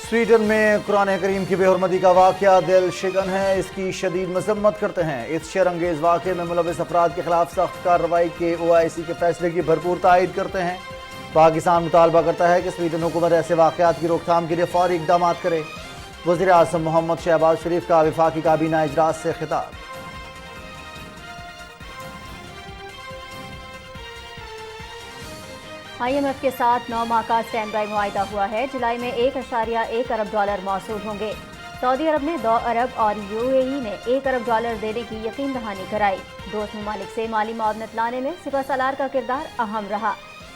Sweden میں قرآن کریم کی بے حرمتی کا واقعہ دل شکن ہے، اس کی شدید مذمت کرتے ہیں۔ اس شر انگیز واقعے میں ملوث افراد کے خلاف سخت کارروائی کے OIC کے فیصلے کی بھرپور تائید کرتے ہیں۔ پاکستان مطالبہ کرتا ہے کہ سویڈن حکومت ایسے واقعات کی روک تھام کے لیے فوری اقدامات کرے۔ وزیر اعظم محمد شہباز شریف کا وفاقی کابینہ اجلاس سے خطاب۔ IMF کے ساتھ 9 ماہ کا سٹینڈ بائی معاہدہ ہوا ہے۔ جولائی میں $1.1 ارب موصول ہوں گے۔ سعودی عرب نے 2 ارب اور UAE نے $1 ارب دینے کی یقین دہانی کرائی۔ دوست ممالک سے مالی معاونت لانے میں سپہ سالار کا کردار اہم رہا۔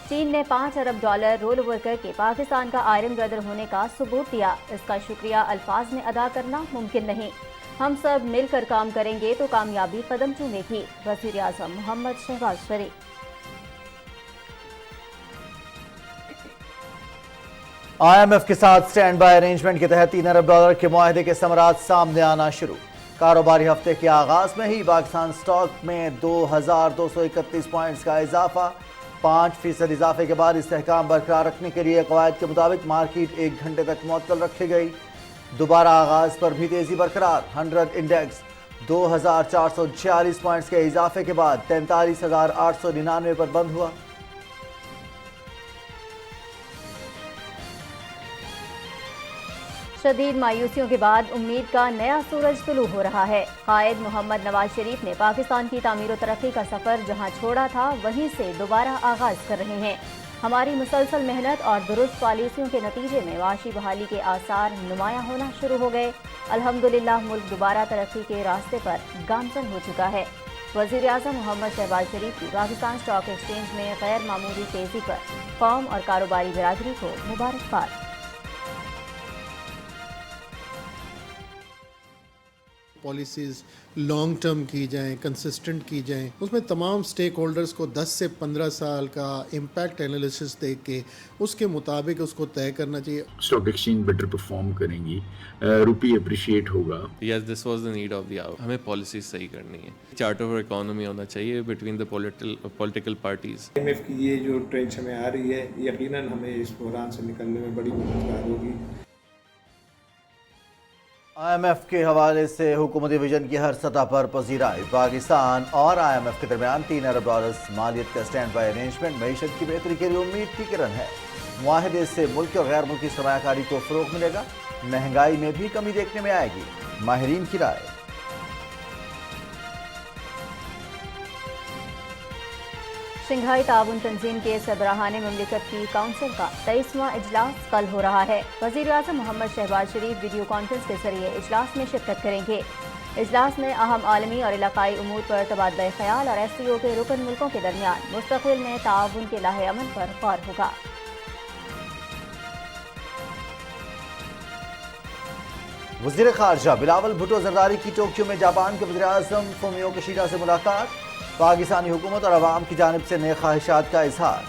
چین نے $5 ارب رول اوور کر کے پاکستان کا آئرن برادر ہونے کا ثبوت دیا۔ اس کا شکریہ الفاظ میں ادا کرنا ممکن نہیں۔ ہم سب مل کر کام کریں گے تو کامیابی قدم چومے گی۔ وزیر اعظم محمد شہباز شریف۔ IMF کے ساتھ سٹینڈ بائی ارینجمنٹ کے تحت $3 ارب کے معاہدے کے ثمرات سامنے آنا شروع۔ کاروباری ہفتے کے آغاز میں ہی پاکستان سٹاک میں 2231 پوائنٹس کا اضافہ۔ 5% اضافے کے بعد استحکام برقرار رکھنے کے لیے قواعد کے مطابق مارکیٹ 1 گھنٹے تک معطل رکھی گئی۔ دوبارہ آغاز پر بھی تیزی برقرار۔ 100 انڈیکس 2446 پوائنٹس کے اضافے کے بعد 43,899 پر بند ہوا۔ شدید مایوسیوں کے بعد امید کا نیا سورج طلوع ہو رہا ہے۔ قائد محمد نواز شریف نے پاکستان کی تعمیر و ترقی کا سفر جہاں چھوڑا تھا وہیں سے دوبارہ آغاز کر رہے ہیں۔ ہماری مسلسل محنت اور درست پالیسیوں کے نتیجے میں معاشی بحالی کے آثار نمایاں ہونا شروع ہو گئے۔ الحمدللہ ملک دوبارہ ترقی کے راستے پر گامزن ہو چکا ہے۔ وزیر اعظم محمد شہباز شریف کی پاکستان اسٹاک ایکسچینج میں غیر معمولی تیزی پر قوم اور کاروباری برادری کو مبارکباد۔ پالیسیز لانگ ٹرم کی جائیں، کنسسٹنٹ کی جائیں، اس میں تمام سٹیک ہولڈرز کو 10 سے 15 سال کا امپیکٹ انالیسس دیکھ کے اس کے مطابق اس کو طے کرنا چاہیے۔ اسٹاک ایکسچینج بیٹر پرفارم کریں گی، روپی اپریشیٹ ہوگا۔ Yes this was the need of the hour. ہمیں پالیسیز صحیح کرنی ہے۔ چارٹر آف اکانومی ہونا چاہیے between the political parties. IMF کی یہ جو ٹرینچ ہمیں آ رہی ہے یقیناً ہمیں اس بحران سے نکلنے میں بڑی مددگار ہوگی۔ IMF کے حوالے سے حکومتی ویژن کی ہر سطح پر پذیرائی۔ پاکستان اور IMF کے درمیان $3 ارب مالیت کا سٹینڈ بائی ارینجمنٹ معیشت کی بہتری کے لیے امید کی کرن ہے۔ معاہدے سے ملکی اور غیر ملکی سرمایہ کاری کو فروغ ملے گا، مہنگائی میں بھی کمی دیکھنے میں آئے گی۔ ماہرین کی رائے۔ شنگھائی تعاون تنظیم کے سربراہان مملکت کی کونسل کا 23واں اجلاس کل ہو رہا ہے۔ وزیر اعظم محمد شہباز شریف ویڈیو کانفرنس کے ذریعے اجلاس میں شرکت کریں گے۔ اجلاس میں اہم عالمی اور علاقائی امور پر تبادلہ خیال اور SCO کے رکن ملکوں کے درمیان مستقبل میں تعاون کے لائحہ عمل پر غور ہوگا۔ وزیر خارجہ بلاول بھٹو زرداری کی ٹوکیو میں جاپان کے وزیر اعظم فومیو کشیڈا سے ملاقات۔ پاکستانی حکومت اور عوام کی جانب سے نیک خواہشات کا اظہار۔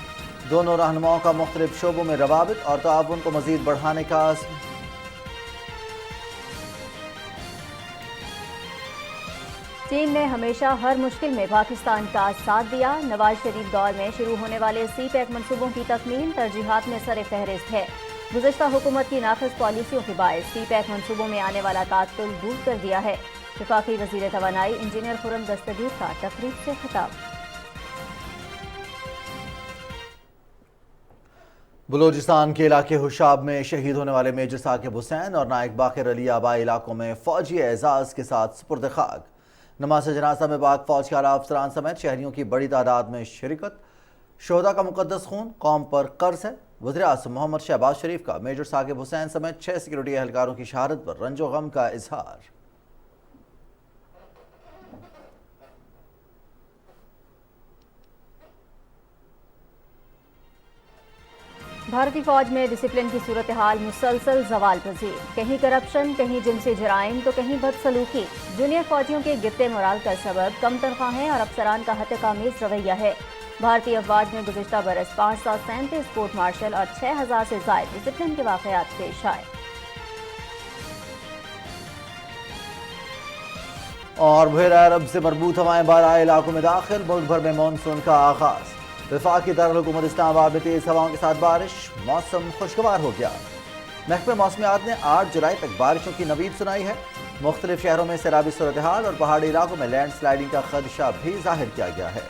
دونوں رہنماؤں کا مختلف شعبوں میں روابط اور تعاون کو مزید بڑھانے کا عزم۔ چین نے ہمیشہ ہر مشکل میں پاکستان کا ساتھ دیا۔ نواز شریف دور میں شروع ہونے والے CPEC منصوبوں کی تکمیل ترجیحات میں سر فہرست ہے۔ گزشتہ حکومت کی ناقص پالیسیوں کے باعث CPEC منصوبوں میں آنے والا تعطل دور کر دیا ہے۔ وفاقی وزیر توانائی انجینئر خرم دستگیر کا تقریب سے خطاب۔ بلوچستان کے علاقے حشاب میں شہید ہونے والے میجر ثاقب حسین اور نائک باقر علی آبائی علاقوں میں فوجی اعزاز کے ساتھ سپرد خاک۔ نماز جنازہ میں پاک فوج کے اعلیٰ افسران سمیت شہریوں کی بڑی تعداد میں شرکت۔ شہداء کا مقدس خون قوم پر قرض ہے۔ وزیر اعظم محمد شہباز شریف کا میجر ثاقب حسین سمیت 6 سیکورٹی اہلکاروں کی شہادت پر رنج و غم کا اظہار۔ بھارتی فوج میں ڈسپلن کی صورتحال مسلسل زوال پذیر۔ کہیں کرپشن، کہیں جنسی جرائم تو کہیں بدسلوکی۔ جونیئر فوجیوں کے گرتے مورال کا سبب کم تنخواہیں اور افسران کا ہتک آمیز رویہ ہے۔ بھارتی افواج میں گزشتہ برس 537 کورٹ مارشل اور 6000 سے زائد ڈسپلن کے واقعات پیش آئے۔ اور بحیرہ عرب سے مربوط ہوائیں بارہ علاقوں میں داخل۔ ملک بھر میں مانسون کا آغاز۔ وفاقی دارالحکومت اسلام آباد میں تیز ہواؤں کے ساتھ بارش، موسم خوشگوار ہو گیا۔ محکمہ موسمیات نے 8 جولائی تک بارشوں کی نوید سنائی ہے۔ مختلف شہروں میں سیلابی صورتحال اور پہاڑی علاقوں میں لینڈ سلائیڈنگ کا خدشہ بھی ظاہر کیا گیا ہے۔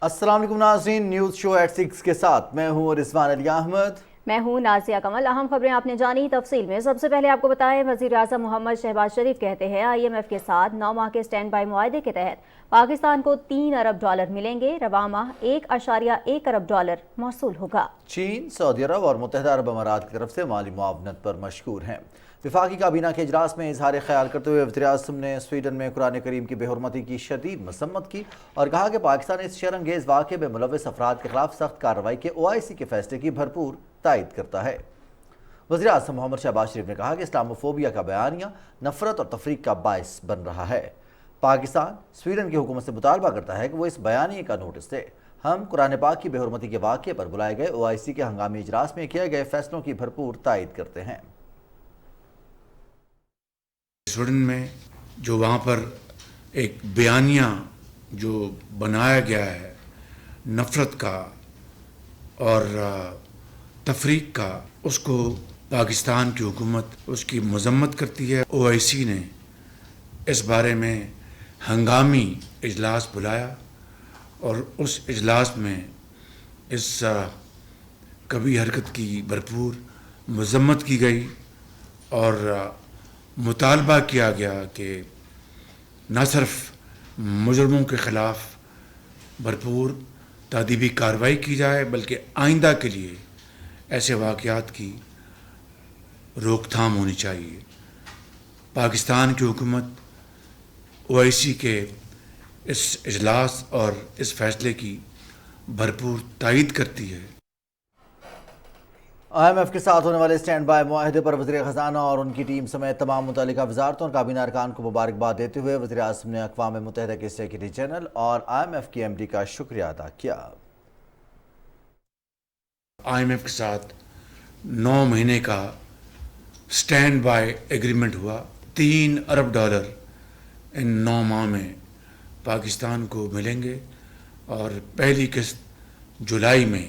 السلام علیکم ناظرین، نیوز شو ایٹ 6 کے ساتھ میں ہوں رضوان علی احمد۔ میں ہوں نازیہ کمل۔ اہم خبریں آپ نے جانی تفصیل میں۔ سب سے پہلے آپ کو بتائیں، وزیر اعظم محمد شہباز شریف کہتے ہیں IMF کے ساتھ 9 ماہ کے سٹینڈ بائی معاہدے کے تحت پاکستان کو $3 ارب ملیں گے، رواں ماہ $1.1 ارب موصول ہوگا۔ چین، سعودی عرب اور متحدہ عرب امارات کی طرف سے مالی معاونت پر مشکور ہیں۔ وفاقی کابینہ کے اجلاس میں اظہار خیال کرتے ہوئے وزیر اعظم نے سویڈن میں قرآن کریم کی بے حرمتی کی شدید مذمت کی اور کہا کہ پاکستان اس شرم انگیز واقعے میں ملوث افراد کے خلاف سخت کارروائی کے OIC کے فیصلے کی بھرپور تائید کرتا ہے۔ وزیر اعظم محمد شہباز شریف نے کہا کہ اسلاموفوبیا کا بیانیہ نفرت اور تفریق کا باعث بن رہا ہے۔ پاکستان سویڈن کی حکومت سے مطالبہ کرتا ہے کہ وہ اس بیانیے کا نوٹس دے۔ ہم قرآن پاک کی بے حرمتی کے واقعے پر بلائے گئے OIC کے ہنگامی اجلاس میں کیے گئے فیصلوں کی بھرپور تائید کرتے ہیں۔ سویڈن میں جو وہاں پر ایک بیانیہ جو بنایا گیا ہے نفرت کا اور تفریق کا، اس کو پاکستان کی حکومت اس کی مذمت کرتی ہے۔ OIC نے اس بارے میں ہنگامی اجلاس بلایا اور اس اجلاس میں اس کبھی حرکت کی بھرپور مذمت کی گئی اور مطالبہ کیا گیا کہ نہ صرف مجرموں کے خلاف بھرپور تادیبی کارروائی کی جائے بلکہ آئندہ کے لیے ایسے واقعات کی روک تھام ہونی چاہیے۔ پاکستان کی حکومت OIC کے اس اجلاس اور اس فیصلے کی بھرپور تائید کرتی ہے۔ IMF کے ساتھ ہونے والے سٹینڈ بائی معاہدے پر وزیر خزانہ اور ان کی ٹیم سمیت تمام متعلقہ وزارتوں اور کابینہ ارکان کو مبارکباد دیتے ہوئے وزیر اعظم نے اقوام متحدہ کے سیکریٹری جنرل اور IMF کی MD کا شکریہ ادا کیا۔ IMF کے ساتھ 9 مہینے کا سٹینڈ بائی ایگریمنٹ ہوا۔ $3 ارب ان 9 ماہ میں پاکستان کو ملیں گے اور پہلی قسط جولائی میں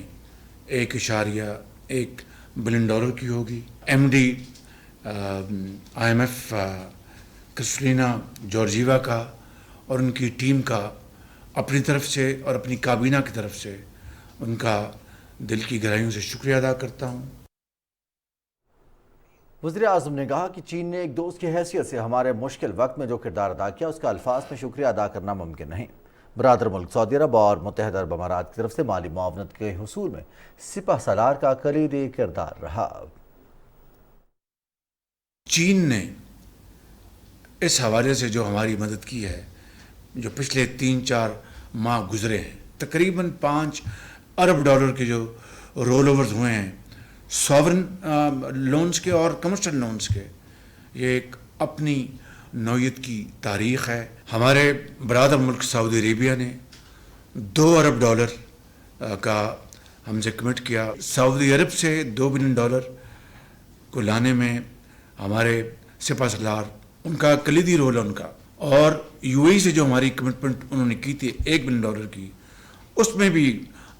$1.1 بلین کی ہوگی۔ MD IMF کرسٹلینا جارجیوا کا اور ان کی ٹیم کا اپنی طرف سے اور اپنی کابینہ کی طرف سے ان کا دل کی گہرائیوں سے شکریہ ادا کرتا ہوں۔ وزیر اعظم نے کہا کہ چین نے ایک دوست کی حیثیت سے ہمارے مشکل وقت میں جو کردار ادا کیا اس کا الفاظ میں شکریہ ادا کرنا ممکن نہیں۔ برادر ملک سعودی عرب اور متحدہ عرب امارات کی طرف سے مالی معاونت کے حصول میں سپہ سالار کا کلیدی کردار رہا۔ چین نے اس حوالے سے جو ہماری مدد کی ہے، جو پچھلے 3-4 ماہ گزرے ہیں، تقریباً $5 ارب کے جو رول اوورز ہوئے ہیں ساورن لونز کے اور کمرشل لونز کے، یہ ایک اپنی نوعیت کی تاریخ ہے۔ ہمارے برادر ملک سعودی عربیہ نے $2 ارب کا ہم سے کمٹ کیا۔ سعودی عرب سے $2 بلین کو لانے میں ہمارے سپہ سالار، ان کا کلیدی رول ہے ان کا، اور UAE سے جو ہماری کمٹمنٹ انہوں نے کی تھی $1 بلین کی، اس میں بھی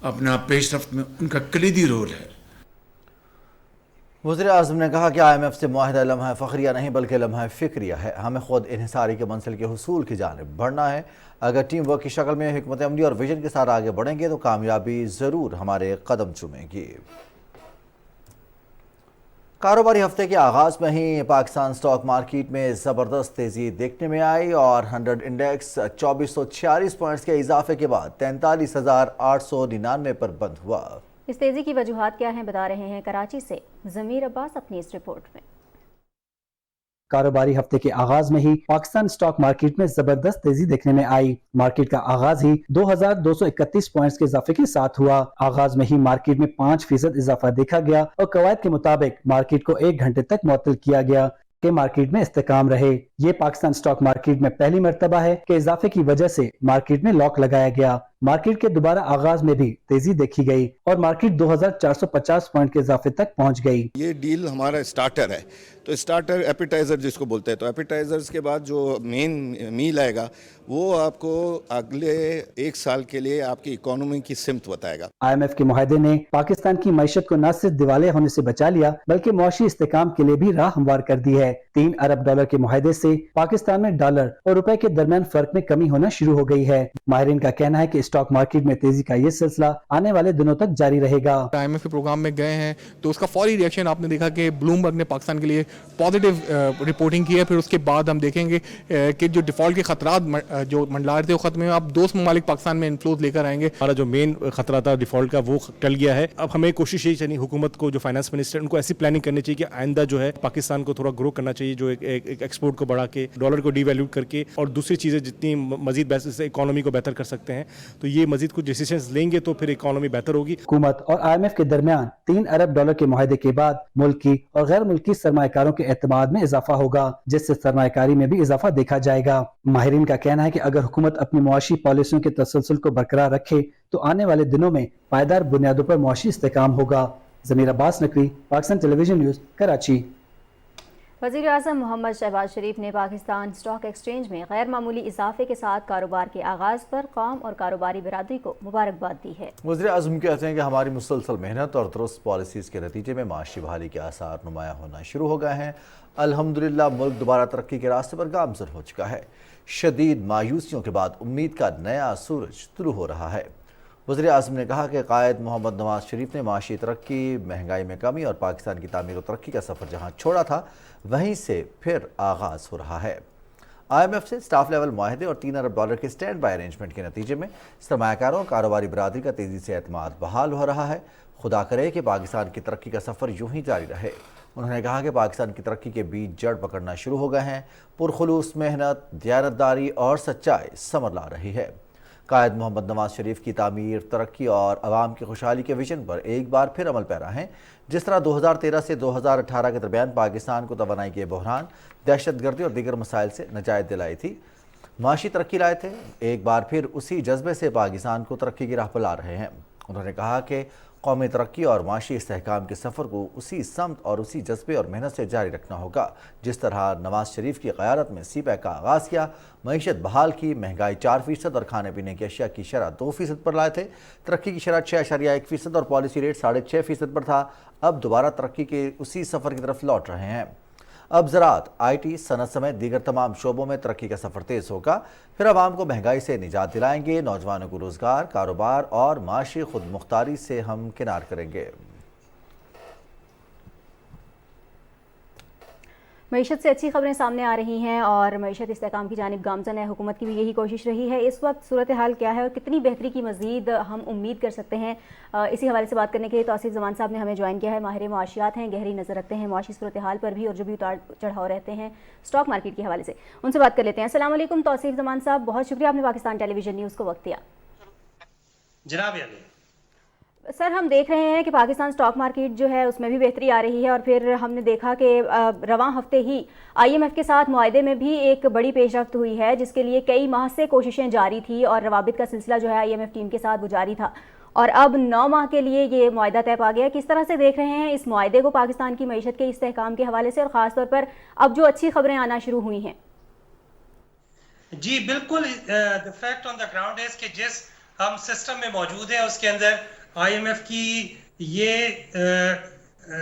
اپنا پیش رفت میں ان کا کلیدی رول ہے۔ وزیر اعظم نے کہا کہ IMF سے معاہدہ لمحہ فخریہ نہیں بلکہ لمحہ فکریہ ہے۔ ہمیں خود انحصاری کے منزل کے حصول کی جانب بڑھنا ہے۔ اگر ٹیم ورک کی شکل میں حکمت عملی اور ویژن کے ساتھ آگے بڑھیں گے تو کامیابی ضرور ہمارے قدم چومے گی۔ کاروباری ہفتے کے آغاز میں ہی پاکستان سٹاک مارکیٹ میں زبردست تیزی دیکھنے میں آئی اور 100 انڈیکس 2446 پوائنٹس کے اضافے کے بعد 43,899 پر بند ہوا۔ اس تیزی کی وجوہات کیا ہیں، بتا رہے ہیں کراچی سے ضمیر عباس اپنی اس رپورٹ میں۔ کاروباری ہفتے کے آغاز میں ہی پاکستان سٹاک مارکیٹ میں زبردست تیزی دیکھنے میں آئی۔ مارکیٹ کا آغاز ہی 2231 پوائنٹس کے اضافے کے ساتھ ہوا۔ آغاز میں ہی مارکیٹ میں 5% اضافہ دیکھا گیا اور قواعد کے مطابق مارکیٹ کو 1 گھنٹے تک معطل کیا گیا کہ مارکیٹ میں استحکام رہے۔ یہ پاکستان سٹاک مارکیٹ میں پہلی مرتبہ ہے کہ اضافے کی وجہ سے مارکیٹ میں لاک لگایا گیا۔ मार्केट के दोबारा आगाज में भी तेजी देखी गई और मार्केट 2450 पॉइंट के इजाफे तक पहुंच गई। ये डील हमारा स्टार्टर है, तो स्टार्टर एपिटाइजर जिसको बोलते हैं, तो एपिटाइजर्स के बाद जो मेन मील आएगा वो आपको अगले 1 साल के लिए आपकी इकोनॉमी की सिमत बताएगा। IMF के मुआहदे ने पाकिस्तान की मईशत को न सिर्फ दिवालिया होने से बचा लिया बल्कि मुआशी इस्तेकाम के लिए भी राह हमवार कर दी है। $3 अरब के मुआहदे से पाकिस्तान में डॉलर और रुपए के दरमियान फर्क में कमी होना शुरू हो गई है। माहिरीन का कहना है कि स्टॉक मार्केट में तेजी का ये सिलसिला आने वाले दिनों तक जारी रहेगा। IMF के प्रोग्राम में गए हैं तो उसका फौरी रिएक्शन आपने देखा कि ब्लूमबर्ग ने पाकिस्तान के लिए पॉजिटिव रिपोर्टिंग की है। फिर उसके बाद हम देखेंगे कि जो डिफॉल्ट के खतरात जो मंडला रहे थे वो खत्म हुए। अब दोस्त ममालिक पाकिस्तान में इन्फ्लोज लेकर आएंगे। हमारा जो मेन खतरा था डिफॉल्ट का वो टल गया है। अब हमें कोशिश यही चाहिए हुकूमत को, जो फाइनेंस मिनिस्टर, उनको ऐसी प्लानिंग करनी चाहिए कि आइंदा जो है पाकिस्तान को थोड़ा ग्रो करना चाहिए, जो एक एक्सपोर्ट को बढ़ा के डॉलर को डिवैल्यू करके और दूसरी चीज़ें जितनी मजीद बेहतर से इकोनॉमी को बेहतर कर सकते हैं, तो ये मजीद कुछ डिसीजंस लेंगे तो फिर इकोनॉमी बेहतर होगी। हुकूमत और IMF के दरमियान $3 अरब के मुआहदे के बाद मुल्की और गैर मुल्की सरमायाकारों के एतमाद में इजाफा होगा, जिससे सरमायाकारी में भी इजाफा देखा जाएगा। माहिरीन का कहना है कि अगर हुकूमत अपनी मुआशी पॉलिसियों के तसलसल को बरकरार रखे तो आने वाले दिनों में पायदार बुनियादों पर मुआशी इस्तेकाम होगा। ज़मीर अब्बास नकवी, पाकिस्तान टेलीविजन न्यूज़, कराची। वज़ीर आज़म मोहम्मद शहबाज शरीफ ने पाकिस्तान स्टॉक एक्सचेंज में गैर मामूली इजाफे के साथ कारोबार के आगाज़ पर कौम और कारोबारी बिरादरी को मुबारकबाद दी है। वज़ीर आज़म कहते हैं कि हमारी मुसलसल मेहनत और दुरुस्त पॉलिसीज़ के नतीजे में माशी बहाली के आसार नुमायाँ होना शुरू हो गए हैं। अल्हम्दुलिल्लाह मुल्क दोबारा तरक्की के रास्ते पर गामज़न हो चुका है। शदीद मायूसियों के बाद उम्मीद का नया सूरज तुलू हो रहा है। वज़ीर आज़म ने कहा कि कायद मोहम्मद नवाज शरीफ ने माशी तरक्की, महंगाई में कमी और पाकिस्तान की तामीर और तरक्की का सफ़र जहाँ छोड़ा था वहीं से फिर आगाज़ हो रहा है। IMF से स्टाफ लेवल मुआहदे और $3 अरब के स्टैंड बाय अरेंजमेंट के नतीजे में सरमायाकारों और कारोबारी बिरादरी का तेज़ी से एतमाद बहाल हो रहा है। खुदा करे कि पाकिस्तान की तरक्की का सफ़र यूं ही जारी रहे। उन्होंने कहा कि पाकिस्तान की तरक्की के बीज जड़ पकड़ना शुरू हो गए हैं। पुरखुलूस मेहनत, दियानतदारी और सच्चाई समर ला रही है। कायद मोहम्मद नवाज शरीफ की तामीर, तरक्की और अवाम की खुशहाली के विजन पर एक बार फिर अमल पैरा हैं। जिस तरह 2013 से 2018 के दरमियान पाकिस्तान को तवानाई के बहरान, दहशतगर्दी और दीगर मसाइल से नजायत दिलाई थी, माशी तरक्की लाए थे, एक बार फिर उसी जज्बे से पाकिस्तान को तरक्की की राह पर ला रहे हैं। उन्होंने कहा कि कौमी तरक्की और माशी इस्तेहकाम के सफ़र को उसी समत और उसी जज्बे और मेहनत से जारी रखना होगा जिस तरह नवाज शरीफ की क़यादत में CPEC का आगाज़ किया, मईशत बहाल की, महंगाई 4% और खाने पीने की अशिया की शरह 2% पर लाए थे, तरक्की की शरह 6.1% और पॉलिसी रेट 6.5% पर था। अब दोबारा तरक्की के उसी सफ़र की तरफ लौट रहे हैं। अब ज़राअत, IT, सनत समेत दीगर तमाम शोबों में तरक्की का सफ़र तेज़ होगा। फिर आवाम को महंगाई से निजात दिलाएंगे, नौजवानों को रोज़गार, कारोबार और माशी खुद मुख्तारी से हम किनार करेंगे। मईशत से अच्छी खबरें सामने आ रही हैं और मईशत इस्तेहकाम की जानिब गामज़न है। हुकूमत की भी यही कोशिश रही है। इस वक्त सूरत हाल क्या है और कितनी बेहतरी की मज़ीद हम उम्मीद कर सकते हैं, इसी हवाले से बात करने के लिए तौसीफ ज़मान साहब ने हमें ज्वाइन किया है। माहिर मुआशियात हैं, गहरी नज़र रखते हैं मुआशी सूरत हाल पर भी और जो भी उतार चढ़ाव रहते हैं स्टॉक मार्केट के हवाले से, उनसे बात कर लेते हैं। अस्सलाम वालेकुम तौसीफ ज़मान साहब, बहुत शुक्रिया आपने पाकिस्तान टेलीविजन न्यूज़ को वक्त दिया। जनाब सर, हम देख रहे हैं कि पाकिस्तान स्टॉक मार्केट जो है उसमें भी बेहतरी आ रही है और फिर हमने देखा कि रवां हफ्ते ही IMF के साथ मुआहदे में भी एक बड़ी पेशरफ्त हुई है जिसके लिए कई माह से कोशिशें जारी थी और रवाबित का सिलसिला जो है IMF टीम के साथ वो जारी था और अब 9 माह के लिए ये मुआहदा तय पा गया। किस तरह से देख रहे हैं इस मुआहदे को पाकिस्तान की मईशत के इस्तेहकाम के हवाले से और ख़ास तौर पर अब जो अच्छी खबरें आना शुरू हुई हैं? जी बिल्कुल, the fact on the ground is कि जिस हम सिस्टम में मौजूद है उसके अंदर IMF की ये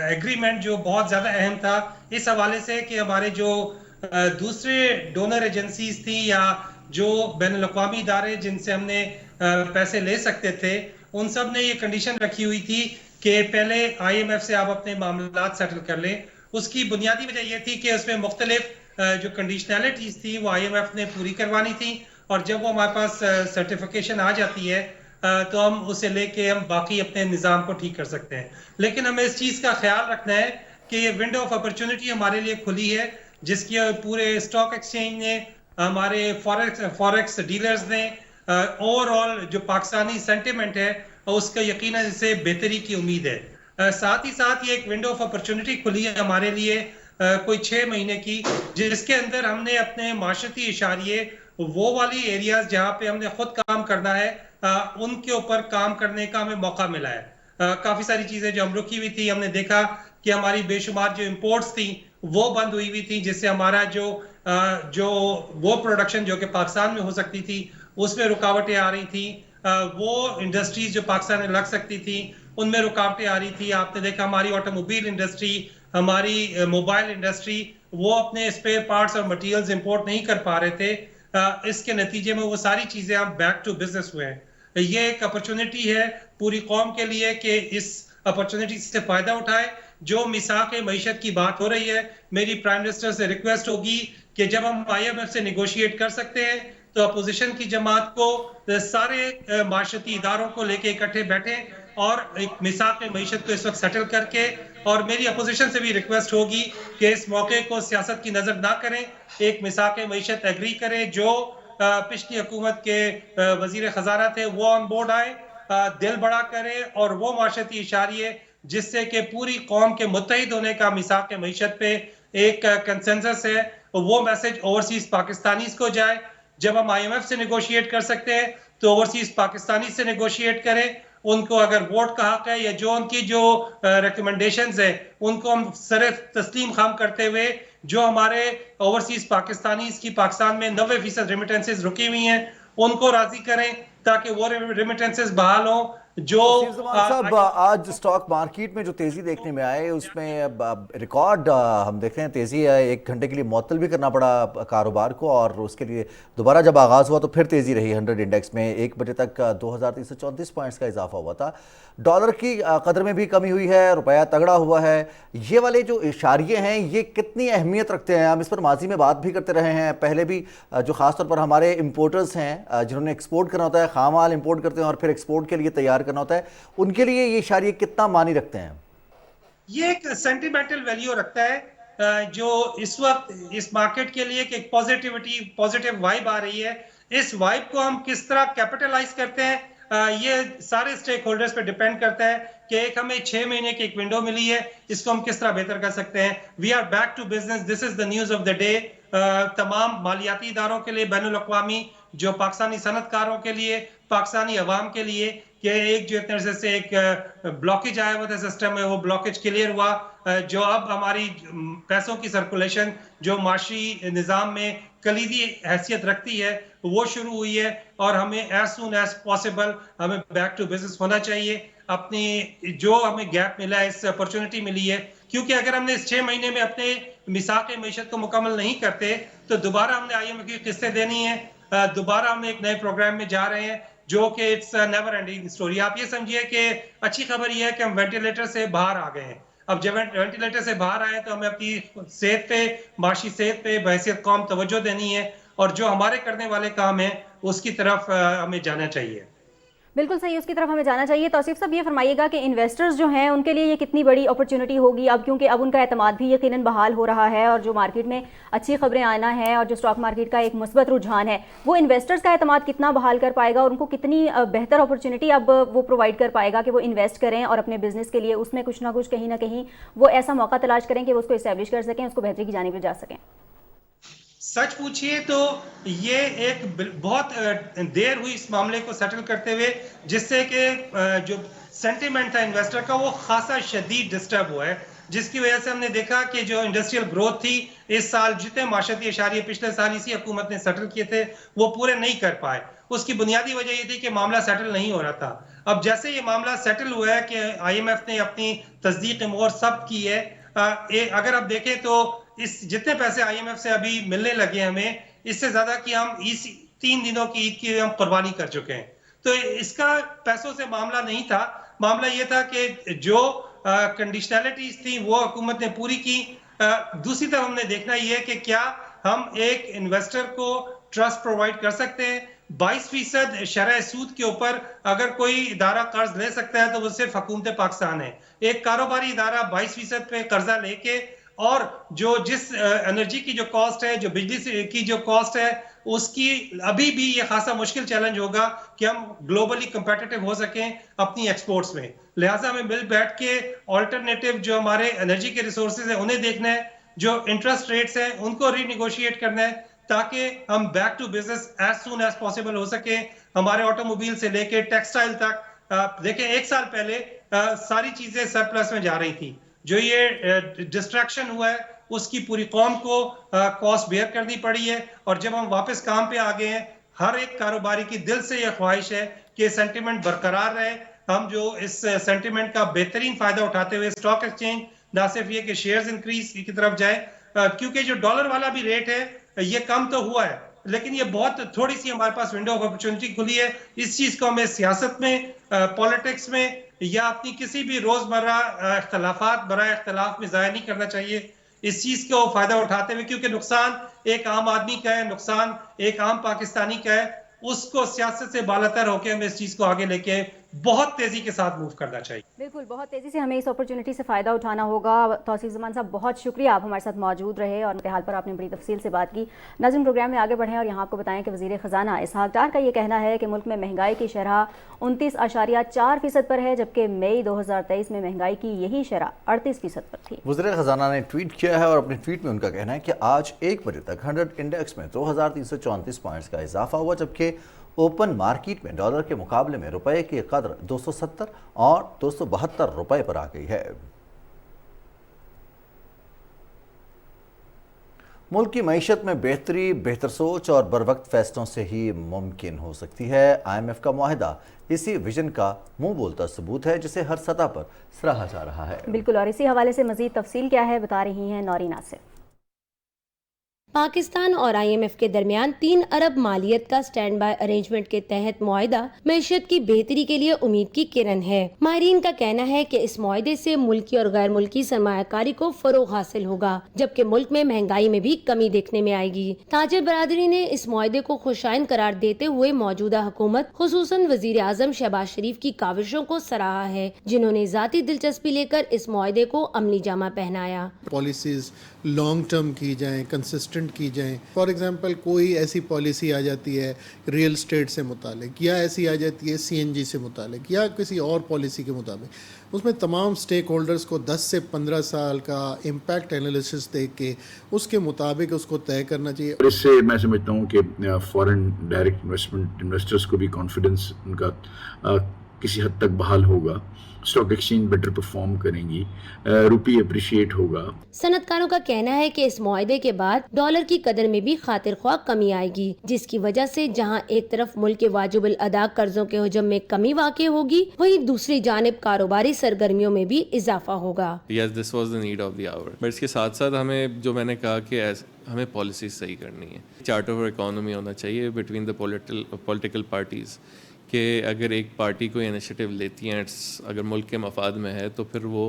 एग्रीमेंट जो बहुत ज़्यादा अहम था इस हवाले से कि हमारे जो दूसरे डोनर एजेंसीज थी या जो बैनुल-अक़वामी इदारे जिनसे हमने पैसे ले सकते थे उन सब ने ये कंडीशन रखी हुई थी कि पहले IMF से आप अपने मामलात सेटल कर लें। उसकी बुनियादी वजह ये थी कि उसमें मुख्तलिफ जो कंडीशनैलिटीज़ थी वो IMF ने पूरी करवानी थी और जब वो हमारे पास सर्टिफिकेशन आ जाती है तो हम उसे लेके हम बाकी अपने निज़ाम को ठीक कर सकते हैं। लेकिन हमें इस चीज़ का ख्याल रखना है कि ये विंडो ऑफ अपॉर्चुनिटी हमारे लिए खुली है जिसकी पूरे स्टॉक एक्सचेंज ने, हमारे फॉरेक्स डीलर्स ने, ओवरऑल जो पाकिस्तानी सेंटिमेंट है उसका यकीनन इससे बेहतरी की उम्मीद है। साथ ही साथ ये एक विंडो ऑफ अपॉर्चुनिटी खुली है हमारे लिए कोई 6 महीने की जिसके अंदर हमने अपने माशरती इशारिये वो वाली एरियाज जहाँ पे हमने खुद काम करना है उनके ऊपर काम करने का हमें मौका मिला है। काफी सारी चीजें जो हम रुकी हुई थी, हमने देखा कि हमारी बेशुमार जो इंपोर्ट्स थी वो बंद हुई हुई थी, जिससे हमारा जो वो प्रोडक्शन जो कि पाकिस्तान में हो सकती थी उसमें रुकावटें आ रही थी। वो इंडस्ट्रीज जो पाकिस्तान में लग सकती थी उनमें रुकावटें आ रही थी। आपने देखा हमारी ऑटोमोबाइल इंडस्ट्री, हमारी मोबाइल इंडस्ट्री, वो अपने स्पेयर पार्ट्स और मटेरियल्स इंपोर्ट नहीं कर पा रहे थे। इसके नतीजे में वो सारी चीजें अब बैक टू बिजनेस हुए हैं। ये एक अपॉर्चुनिटी है पूरी कौम के लिए कि इस अपॉर्चुनिटी से फायदा उठाए। जो मिसाक मईशत की बात हो रही है, मेरी प्राइम मिनिस्टर से रिक्वेस्ट होगी कि जब हम IMF से निगोशिएट कर सकते हैं तो अपोजिशन की जमात को सारे माशरती इदारों को लेके इकट्ठे बैठें और एक मिसाक मईशत को इस वक्त सेटल करके, और मेरी अपोजिशन से भी रिक्वेस्ट होगी कि इस मौके को सियासत की नजर ना करें, एक मिसाक मईशत एग्री करें। जो पिछली हुकूमत के वजीर खजाना थे वो ऑन बोर्ड आए, दिल बड़ा करें और वो माशरती इशारे जिससे कि पूरी कौम के मुत्तहिद होने का मिसाक मईशत पे एक कंसेंसस है, वो मैसेज ओवरसीज पाकिस्तानीज को जाए। जब हम IMF से नेगोशिएट कर सकते हैं तो ओवरसीज पाकिस्तानी से नेगोशिएट करें। उनको अगर वोट का हक है या जो उनकी जो रिकमेंडेशंस है उनको हम सिर्फ तस्लीम खाम करते हुए, जो हमारे ओवरसीज पाकिस्तानीज की पाकिस्तान में 90% रेमिटेंसेस रुकी हुई हैं उनको राजी करें ताकि वो रेमिटेंसेस बहाल हों। जो साहब आज स्टॉक मार्केट में जो तेजी देखने में आए उसमें रिकॉर्ड हम देखते हैं तेजी है, 1 घंटे के लिए मुअत्तल भी करना पड़ा कारोबार को और उसके लिए दोबारा जब आगाज़ हुआ तो फिर तेजी रही। 100 इंडेक्स में 1 बजे तक 2334 पॉइंट्स का इजाफा हुआ था। डॉलर की कदर में भी कमी हुई है, रुपया तगड़ा हुआ है। ये वाले जो इशारे हैं ये कितनी अहमियत रखते हैं? हम इस पर माजी में बात भी करते रहे हैं, पहले भी, जो ख़ासतौर पर हमारे इम्पोर्टर्स हैं जिन्होंने एक्सपोर्ट करना होता है, खाम माल इम्पोर्ट करते हैं और फिर एक्सपोर्ट के लिए तैयार करना होता है, उनके लिए ये इशारे कितना मानी रखते हैं? ये एक सेंटिमेंटल वैल्यू रखता है जो इस वक्त इस मार्केट के लिए एक पॉजिटिव वाइब आ रही है। इस वाइब को हम किस तरह कैपिटलाइज करते हैं ये सारे स्टेक होल्डर्स पे डिपेंड करता है कि एक हमें 6 महीने की एक विंडो मिली है, इसको हम किस तरह बेहतर कर सकते हैं। We are back to business, this is the news of the day. तमाम मालियाती इदारों के लिए, बैनुल-अक़वामी, जो पाकिस्तानी सनतकारों के लिए, पाकिस्तानी अवाम के लिए, कि एक जो इतने अर्से से एक ब्लॉकेज आया हुआ था सिस्टम में, वो ब्लॉकेज क्लियर हुआ। जो अब हमारी पैसों की सर्कुलेशन जो माशी निज़ाम में कलीदी हैसियत रखती है वो शुरू हुई है और हमें एज सून एज पॉसिबल हमें बैक टू बिजनेस होना चाहिए। अपनी जो हमें गैप मिला है, इस अपॉर्चुनिटी मिली है, क्योंकि अगर हमने इस 6 महीने में अपने मिसाक मईशत को मुकम्मल नहीं करते तो दोबारा हमने IMF की किस्तें देनी है, दोबारा हम एक नए प्रोग्राम में जा रहे हैं जो कि इट्स नेवर एंडिंग स्टोरी। आप ये समझिए कि अच्छी खबर ये है कि हम वेंटिलेटर से बाहर आ गए हैं। अब जब वेंटिलेटर से बाहर आए तो हमें अपनी सेहत पे, माशी सेहत पे बहैसियत कौम तवज्जो देनी है और जो हमारे करने वाले काम है उसकी तरफ हमें जाना चाहिए। बिल्कुल सही, उसकी तरफ हमें जाना चाहिए। तौसीफ साहब ये फरमाइएगा कि इन्वेस्टर्स जो हैं उनके लिए ये कितनी बड़ी अपॉर्चुनिटी होगी अब, क्योंकि अब उनका एतमाद भी यकीनन बहाल हो रहा है और जो मार्केट में अच्छी खबरें आना है और जो स्टॉक मार्केट का एक मुस्बत रुझान है वो इन्वेस्टर्स का एतमाद कितना बहाल कर पाएगा और उनको कितनी बेहतर अपॉर्चुनिटी अब वो प्रोवाइड कर पाएगा कि वो इन्वेस्ट करें और अपने बिजनेस के लिए उसमें कुछ ना कुछ कहीं ना कहीं वो ऐसा मौका तलाश करें कि वो उसको इस्टेब्लिश कर सकें, उसको बेहतरी की जानिब ले जा सकें। सच पूछिए तो ये एक बहुत देर हुई इस मामले को सेटल करते हुए, जिससे कि जो सेंटिमेंट था इन्वेस्टर का वो खासा शदीद डिस्टर्ब हुआ है, जिसकी वजह से हमने देखा कि जो इंडस्ट्रियल ग्रोथ थी इस साल, जितने माशरती इशारे पिछले साल इसी हुकूमत ने सेटल किए थे वो पूरे नहीं कर पाए। उसकी बुनियादी वजह ये थी कि मामला सेटल नहीं हो रहा था। अब जैसे ये मामला सेटल हुआ है कि IMF ने अपनी तस्दीक मोहर सब की है, अगर आप देखें तो इस जितने पैसे IMF से अभी मिलने लगे हमें, इससे ज्यादा कि हम इस 3 दिनों की ईद की हम कुर्बानी कर चुके हैं। तो इसका पैसों से मामला नहीं था, मामला ये था कि जो कंडीशनैलिटीज थी वो हुकूमत ने पूरी की। दूसरी तरफ हमने देखना ये है कि क्या हम एक इन्वेस्टर को ट्रस्ट प्रोवाइड कर सकते हैं। 22% शरह सूद के ऊपर अगर कोई इदारा कर्ज ले सकता है तो वो सिर्फ हुकूमत पाकिस्तान है। एक कारोबारी इदारा 22% पे कर्जा लेके और जो जिस एनर्जी की जो कॉस्ट है, जो बिजली की जो कॉस्ट है, उसकी अभी भी ये खासा मुश्किल चैलेंज होगा कि हम ग्लोबली कंपेटिटिव हो सकें अपनी एक्सपोर्ट्स में। लिहाजा हमें मिल बैठ के ऑल्टरनेटिव जो हमारे एनर्जी के रिसोर्सेज हैं उन्हें देखना है, जो इंटरेस्ट रेट्स हैं उनको रीनिगोशिएट करना है ताकि हम back to business as soon as possible हो सके। हमारे ऑटोमोबाइल से लेके टेक्सटाइल तक देखें, एक साल पहले सारी चीजें सरप्लस में जा रही थी। जो ये डिस्ट्रैक्शन हुआ है उसकी पूरी कौम को कॉस्ट बेयर करनी पड़ी है, और जब हम वापस काम पे आ गए हैं, हर एक कारोबारी की दिल से यह ख्वाहिश है कि सेंटिमेंट बरकरार रहे। हम जो इस सेंटिमेंट का बेहतरीन फायदा उठाते हुए स्टॉक एक्सचेंज ना सिर्फ ये कि शेयर्स इंक्रीज की तरफ जाए, क्योंकि जो डॉलर वाला भी रेट है ये कम तो हुआ है, लेकिन ये बहुत थोड़ी सी हमारे पास विंडो ऑफ अपॉर्चुनिटी खुली है। इस चीज को हमें सियासत में, पॉलिटिक्स में या अपनी किसी भी रोजमर्रा इख्तलाफात बराए इख्तलाफ में ज़ाया नहीं करना चाहिए। इस चीज को फायदा उठाते हुए, क्योंकि नुकसान एक आम आदमी का है, नुकसान एक आम पाकिस्तानी का है, उसको सियासत से बालातर होकर हमें इस चीज को आगे लेके बहुत तेजी के साथ मूव करना चाहिए। बिल्कुल, बहुत तेजी से हमें इस अपॉर्चुनिटी से फ़ायदा उठाना होगा। तौसीफ ज़मान साहब, बहुत शुक्रिया, आप हमारे साथ मौजूद रहे और हाल पर आपने बड़ी तफसील से बात की। नाज़रीन, प्रोग्राम में आगे बढ़ें और यहाँ आपको बताएं कि वज़ीर ख़जाना इसहाक़ डार का ये कहना है कि मुल्क में महंगाई की शरह 29.4% पर है, जबकि मई 2023 में महंगाई की यही शरह 38% पर थी। वज़ीर ख़जाना ने ट्वीट किया है और अपने ट्वीट में उनका कहना है कि आज 1 बजे तक 100 इंडेक्स में 2334 पॉइंट्स का इजाफा हुआ, जबकि ओपन मार्केट में डॉलर के मुकाबले में रुपए की कदर 270 और 272 रुपए पर आ गई है। मुल्क की मईशत में बेहतरी बेहतर सोच और बरवक्त फैसलों से ही मुमकिन हो सकती है। IMF का मुआहदा इसी विजन का मुंह बोलता सबूत है, जिसे हर सतह पर सराहा जा रहा है। बिल्कुल, और इसी हवाले से मजीद तफसील क्या है बता रही हैं नौरीन आसिफ। पाकिस्तान और IMF के दरमियान 3 अरब मालियत का स्टैंड बाय अरेंजमेंट के तहत मुआहदा मैशत की बेहतरी के लिए उम्मीद की किरण है। माहिरीन का कहना है कि इस मुआहदे से मुल्की और गैर मुल्की सरमायाकारी को फरोग हासिल होगा, जबकि मुल्क में महंगाई में भी कमी देखने में आएगी। ताजिर बरादरी ने इस मुआहदे को खुशाइन करार देते हुए मौजूदा हुकूमत, खुसूसन वजीर आजम शहबाज शरीफ की काविशों को सराहा है, जिन्होंने जाती दिलचस्पी लेकर इस मुआहदे को अमली जामा पहनाया। पॉलिसीज लॉन्ग टर्म की जाएं, कंसिस्टेंट की जाएं। फॉर एग्जांपल कोई ऐसी पॉलिसी आ जाती है रियल स्टेट से मुतालिक, या ऐसी आ जाती है CNG से मुतालिक, या किसी और पॉलिसी के मुताबिक, उसमें तमाम स्टेक होल्डर्स को 10 से 15 साल का इम्पैक्ट एनालिसिस देख के उसके मुताबिक उसको तय करना चाहिए। और इससे मैं समझता हूँ कि फॉरेन डायरेक्ट इन्वेस्टर्स को भी कॉन्फिडेंस उनका किसी हद तक बहाल होगा, स्टॉक एक्सचेंज बेटर परफॉर्म करेंगी, रुपी अप्रिशिएट होगा। सनतकारों का कहना है कि इस मुआहदे के बाद डॉलर की कदर में भी खातिर ख्वाह कमी आएगी, जिसकी वजह से जहां एक तरफ मुल्क के वाजिबुल अदा कर्जों के हुजम में कमी वाक़ई होगी, वहीं दूसरी जानिब कारोबारी सरगर्मियों में भी इजाफा होगा। Yes, this was the need of the hour. But इसके साथ साथ हमें, जो मैंने कहा कि हमें पॉलिसी सही करनी है। चार्टर फॉर इकोनॉमी होना चाहिए बिटवीन द पॉलिटिकल पार्टीज़, कि अगर एक पार्टी कोई इनिशिएटिव लेती है, अगर मुल्क के मफाद में है, तो फिर वो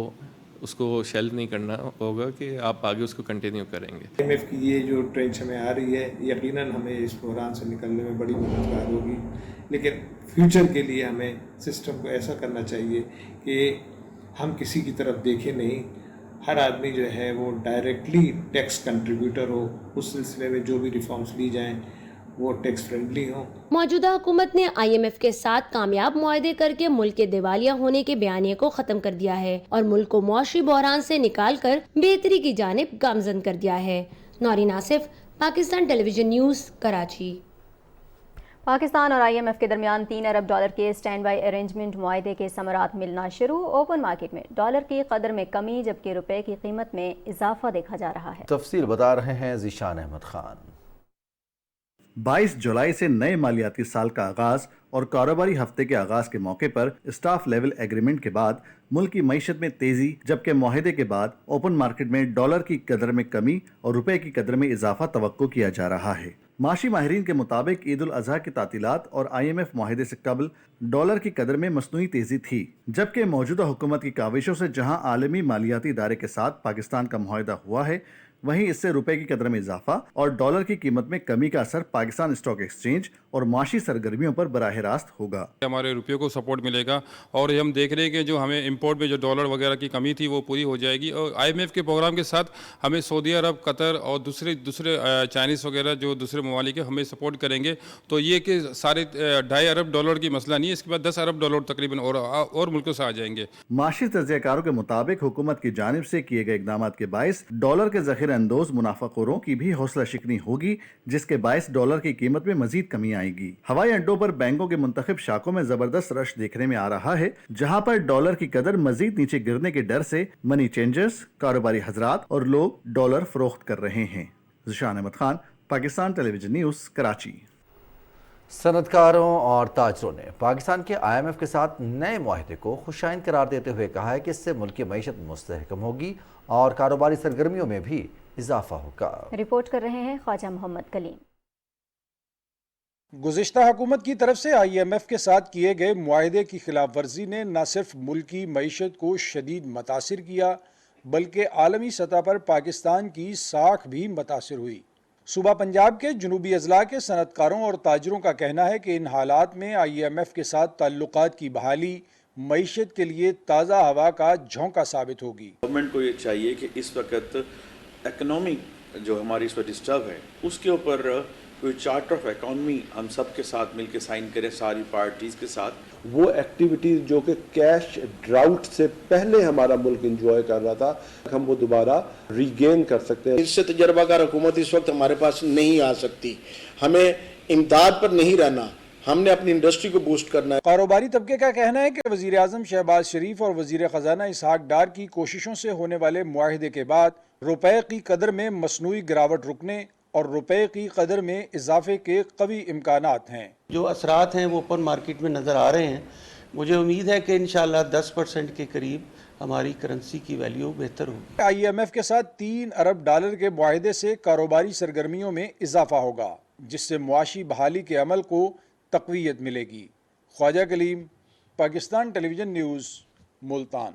उसको शेल्फ नहीं करना होगा कि आप आगे उसको कंटिन्यू करेंगे। IMF की ये जो ट्रेंड हमें आ रही है, यकीनन हमें इस बहरान से निकलने में बड़ी मददगार होगी, लेकिन फ्यूचर के लिए हमें सिस्टम को ऐसा करना चाहिए कि हम किसी की तरफ देखें नहीं, हर आदमी जो है वो डायरेक्टली टैक्स कंट्रीब्यूटर हो, उस सिलसिले में जो भी रिफॉर्म्स ली जाएँ वो टैक्स फ्रेंडली हो। मौजूदा हुकूमत ने IMF के साथ कामयाब मुआहदे करके मुल्क के दिवालिया होने के बयानिए को खत्म कर दिया है और मुल्क को मुआशी बहरान से निकाल कर बेहतरी की जानिब गामजन कर दिया है। Naureen Asif, Pakistan television news, Karachi. पाकिस्तान और IMF के दरमियान 3 अरब डॉलर के स्टैंड बाय अरेंजमेंट मुआहदे के समरात मिलना शुरू। ओपन मार्केट में डॉलर की कदर में कमी, जबकि रुपए की कीमत में इजाफा देखा जा रहा है। तफसील बता रहे हैं ज़ीशान अहमद खान। 22 जुलाई से नए मालियाती साल का आगाज और कारोबारी हफ्ते के आगाज के मौके पर स्टाफ लेवल एग्रीमेंट के बाद मुल्क की मईशत में तेजी, जबकि मुआहदे के बाद ओपन मार्केट में डॉलर की कदर में कमी और रुपए की कदर में इजाफा तवक्को किया जा रहा है। माशी माहिरीन के मुताबिक ईद उल अजहा की तातीलात और IMF मुआहदे से कबल डॉलर की कदर में मसनूई तेजी थी, जबकि मौजूदा हुकूमत की काविशों से जहां आलमी मालियाती इदारे के साथ पाकिस्तान का मुआहदा हुआ है, वहीं इससे रुपए की कदर में इजाफा और डॉलर की कीमत में कमी का असर पाकिस्तान स्टॉक एक्सचेंज और माशी सरगर्मियों पर बराह रास्त होगा। हमारे रुपये को सपोर्ट मिलेगा और हम देख रहे हैं कि जो हमें इंपोर्ट में जो डॉलर वगैरह की कमी थी वो पूरी हो जाएगी। और IMF के प्रोग्राम के साथ हमें सऊदी अरब, कतर और दूसरे चाइनीज़ वगैरह जो दूसरे ममालिक हमें सपोर्ट करेंगे। तो ये कि सारे 2.5 अरब डॉलर की मसला नहीं है, इसके बाद 10 अरब डॉलर तकरीबन और मुल्कों से आ जाएंगे। माशी तजज़ियाकारों के मुताबिक हुकूमत की जानिब से किए गए इकदाम के बायस डॉलर के ज़ख़ीरे मुमकिन अंदोज मुनाफाखोरों की भी हौसला शिकनी होगी, जिसके बायस डॉलर की कीमत में मजीद कमी आएगी। हवाई अड्डों पर बैंकों के मुंतखब शाखों में जबरदस्त रश देखने में आ रहा है, जहां पर डॉलर की कदर मजीद नीचे गिरने के डर से मनी चेंजर्स, कारोबारी हजरात और लोग डॉलर फरोख्त कर रहे हैं। Zeeshan Ahmed Khan, Pakistan television news, Karachi. सनतकारों और ताजरों ने पाकिस्तान के IMF के साथ नए मुआहदे को खुशाइन करार देते हुए कहा है कि इससे मुल्क की मईशत मुस्तहकम होगी और कारोबारी सरगर्मियों में भी इजाफा होगा। रिपोर्ट कर रहे हैं ख्वाजा मोहम्मद कलीम। गुज़िश्ता हुकूमत की तरफ से IMF के साथ किए गए मुआहदे की खिलाफ वर्जी ने न सिर्फ मुल्क की मईशत को शदीद मुतासिर किया, बल्कि आलमी सतह पर पाकिस्तान की साख भी मुतासिर हुई। सूबा पंजाब के जनूबी अजला के सनतकारों और ताजरों का कहना है कि इन हालात में IMF के साथ ताल्लुकात की बहाली मईशत के लिए ताज़ा हवा का झोंका साबित होगी। गवर्नमेंट को ये चाहिए कि इस वक्त इकनॉमी जो हमारी इस वक्त डिस्टर्ब है, उसके ऊपर कोई चार्टर ऑफ इकॉनमी हम सब के साथ मिलकर साइन करें, सारी पार्टीज के साथ। वो एक्टिविटीज जो कि कैश ड्राउट से पहले हमारा मुल्क इंजॉय कर रहा था, हम वो दोबारा रीगेन कर सकते हैं। इससे तजर्बाकार हुकूमत इस वक्त हमारे पास नहीं आ सकती। हमें इमदाद पर नहीं रहना, हमने अपनी इंडस्ट्री को बूस्ट करना है। कारोबारी तबके का कहना है कि वजीर आजम शहबाज शरीफ और वजीर खजाना इसहाक डार की कोशिशों से होने वाले मुआहदे के बाद रुपए की कदर में मसनूई गिरावट रुकने और रुपए की कदर में इजाफे के कवी इम्कानात हैं। जो असरात हैं वो ओपन मार्केट में नज़र आ रहे हैं। मुझे उम्मीद है कि इंशाल्लाह 10% के करीब हमारी करेंसी की वैल्यू बेहतर होगी। IMF के साथ $3 अरब के मुआहदे से कारोबारी सरगर्मियों में इजाफा होगा, जिससे मुआशी बहाली के अमल को तक़वियत मिलेगी। Khawaja Kaleem, Pakistan television news, Multan.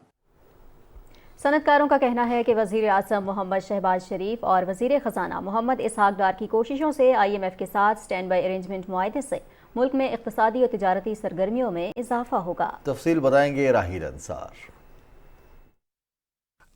सनतकारों का कहना है कि वज़ीर आज़म मोहम्मद शहबाज शरीफ और वज़ीर ख़जाना मोहम्मद इसहाक डार की कोशिशों से IMF के साथ स्टैंड बाई अरेंजमेंट मुआहदे से मुल्क में इक़्तिसादी और तिजारती सरगर्मियों में इजाफा होगा। तफसील बताएंगे राहील अंसार।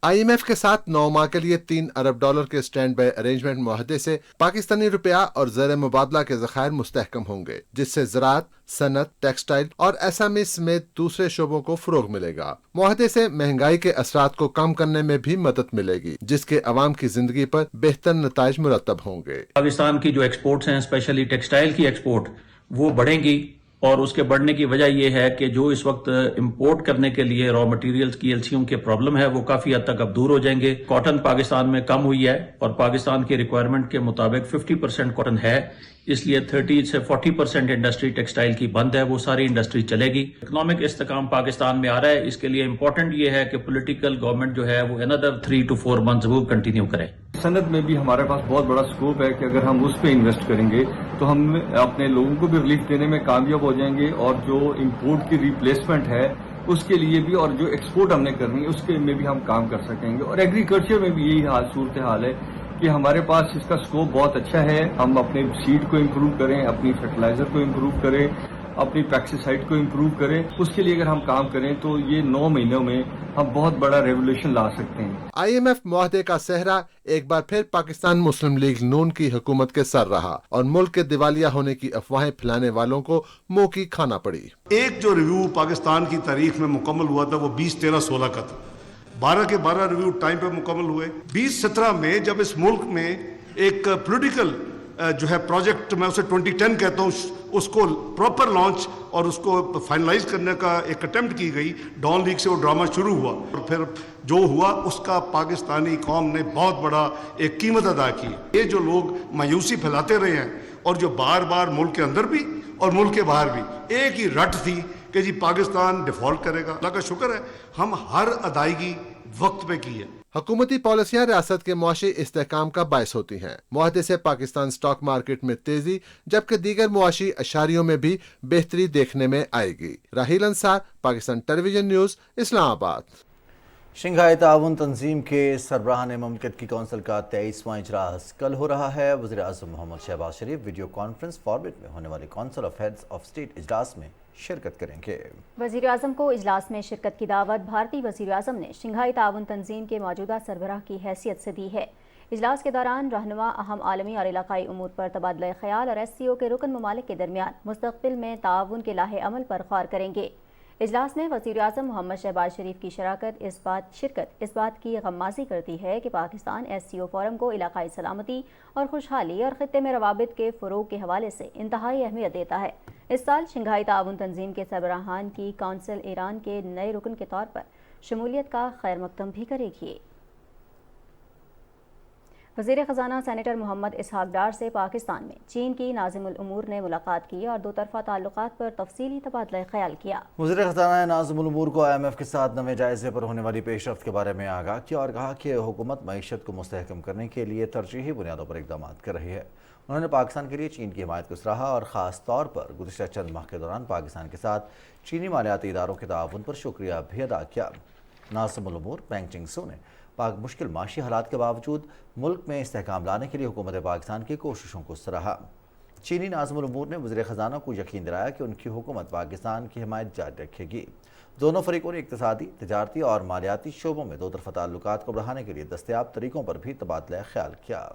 IMF के साथ 9 माह के लिए $3 अरब के स्टैंड बाय अरेंजमेंट मुआहदे से पाकिस्तानी रुपया और ज़र मुबादला के ज़खायर मुस्तहकम होंगे, जिससे ज़राअत, सनत, टेक्सटाइल और SME समेत दूसरे शोबों को फ़रोग मिलेगा। मुआहदे से महंगाई के असरात को कम करने में भी मदद मिलेगी, जिसके अवाम की जिंदगी पर बेहतर नताइज मुरतब होंगे। पाकिस्तान की जो एक्सपोर्ट्स हैं, स्पेशली टेक्सटाइल की एक्सपोर्ट, वो बढ़ेंगी और उसके बढ़ने की वजह यह है कि जो इस वक्त इंपोर्ट करने के लिए रॉ मटेरियल्स की एलसीओ के प्रॉब्लम है, वो काफी हद तक अब दूर हो जाएंगे। कॉटन पाकिस्तान में कम हुई है और पाकिस्तान की रिक्वायरमेंट के मुताबिक 50% कॉटन है, इसलिए 30 से 40% इंडस्ट्री टेक्सटाइल की बंद है, वो सारी इंडस्ट्री चलेगी। इकोनॉमिक इस्तेकाम पाकिस्तान में आ रहा है, इसके लिए इंपॉर्टेंट ये है कि पॉलिटिकल गवर्नमेंट जो है वो अनदर 3 to 4 मंथ जरूर कंटिन्यू करे। सनत में भी हमारे पास बहुत बड़ा स्कोप है कि अगर हम उस पर इन्वेस्ट करेंगे तो हम अपने लोगों को भी रिलीफ देने में कामयाब हो जाएंगे और जो इम्पोर्ट की रिप्लेसमेंट है उसके लिए भी और जो एक्सपोर्ट हमने करनी है उसके में भी हम काम कर सकेंगे। और एग्रीकल्चर में भी यही सूरत हाल है कि हमारे पास इसका स्कोप बहुत अच्छा है। हम अपने सीड को इम्प्रूव करें, अपनी फर्टिलाइजर को इम्प्रूव करें, अपनी पेस्टिसाइड को इम्प्रूव करें। उसके लिए अगर हम काम करें तो ये 9 महीनों में हम बहुत बड़ा रेवोल्यूशन ला सकते हैं। IMF मुआहदे का सेहरा एक बार फिर पाकिस्तान मुस्लिम लीग नून की हुकूमत के सर रहा और मुल्क के दिवालिया होने की अफवाहें फैलाने वालों को मुंह की खाना पड़ी। एक जो रिव्यू पाकिस्तान की तारीख में मुकम्मल हुआ था वो 20, 13, 16 का था। 12 के 12 रिव्यू टाइम पे मुकम्मल हुए। 2017 में जब इस मुल्क में एक पॉलिटिकल जो है प्रोजेक्ट, मैं उसे 2010 कहता हूँ, उसको प्रॉपर लॉन्च और उसको फाइनलाइज करने का एक अटेम्प्ट की गई, डॉन लीग से वो ड्रामा शुरू हुआ और फिर जो हुआ उसका पाकिस्तानी कौम ने बहुत बड़ा एक कीमत अदा की। ये जो लोग मायूसी फैलाते रहे हैं और जो बार बार मुल्क के अंदर भी और मुल्क के बाहर भी एक ही रट थी कि जी पाकिस्तान डिफॉल्ट करेगा। अल्लाह का शुक्र है हम हर अदायगी वक्त पे की है। हुकूमती पॉलिसियां रियासत के मुआशी इस्तेहकाम का बायस होती हैं। मुआहदे से पाकिस्तान स्टॉक मार्केट में तेजी, जबकि दीगर मुआशी अशारियों में भी बेहतरी देखने में आएगी। Raheel Ansar, Pakistan television news, Islamabad. Shanghai ताउन तंजीम के सरबराहान ममलिकत की कौंसिल का 23वां इजलास कल हो रहा है। वज़ीर आज़म मोहम्मद शहबाज शरीफ वीडियो कॉन्फ्रेंस फॉर्मेट में होने वाले council of heads of state इजलास में शिरकत करेंगे। वज़ीर आज़म को इजलास में शिरकत की दावत भारतीय वज़ीर आज़म ने शंघाई ताउन तंजीम के मौजूदा सरबराह की हैसियत से दी है। इजलास के दौरान रहनुमा अहम आलमी और इलाकाई उमूर पर तबादला ख्याल और SCO के रुकन ममालिक के दरमियान मुस्तक़बिल में ताउन के लाहे अमल पर गौर करेंगे। اجلاس میں وزیراعظم محمد شہباز شریف کی شرکت اس بات کی غمازی کرتی ہے کہ پاکستان SCO فورم کو علاقائی سلامتی اور خوشحالی اور خطے میں روابط کے فروغ کے حوالے سے انتہائی اہمیت دیتا ہے۔ اس سال شنگھائی تعاون تنظیم کے سربراہان کی کونسل ایران کے نئے رکن کے طور پر شمولیت کا خیر مقدم بھی کرے گی۔ وزیر خزانہ سینیٹر محمد اسحاق ڈار سے پاکستان میں چین کی ناظم الامور نے ملاقات کی اور دو طرفہ تعلقات پر تفصیلی تبادلہ خیال کیا۔ وزیر خزانہ نے ناظم الامور کو IMF کے ساتھ نویں جائزے پر ہونے والی پیش رفت کے بارے میں آگاہ کیا اور کہا کہ حکومت معیشت کو مستحکم کرنے کے لیے ترجیحی بنیادوں پر اقدامات کر رہی ہے۔ انہوں نے پاکستان کے لیے چین کی حمایت کو سراہا اور خاص طور پر گزشتہ چند ماہ کے دوران پاکستان کے ساتھ چینی مالیاتی اداروں کے تعاون پر شکریہ بھی ادا کیا۔ ناظم الامور پینگ چنگ سو نے مشکل معاشی حالات کے باوجود ملک میں استحکام لانے کے لیے حکومت پاکستان کی کوششوں کو سراہا۔ چینی ناظم الامور نے وزیر خزانہ کو یقین دلایا کہ ان کی حکومت پاکستان کی حمایت جاری رکھے گی۔ دونوں فریقوں نے اقتصادی، تجارتی اور مالیاتی شعبوں میں دو طرفہ تعلقات کو بڑھانے کے لیے دستیاب طریقوں پر بھی تبادلہ خیال کیا۔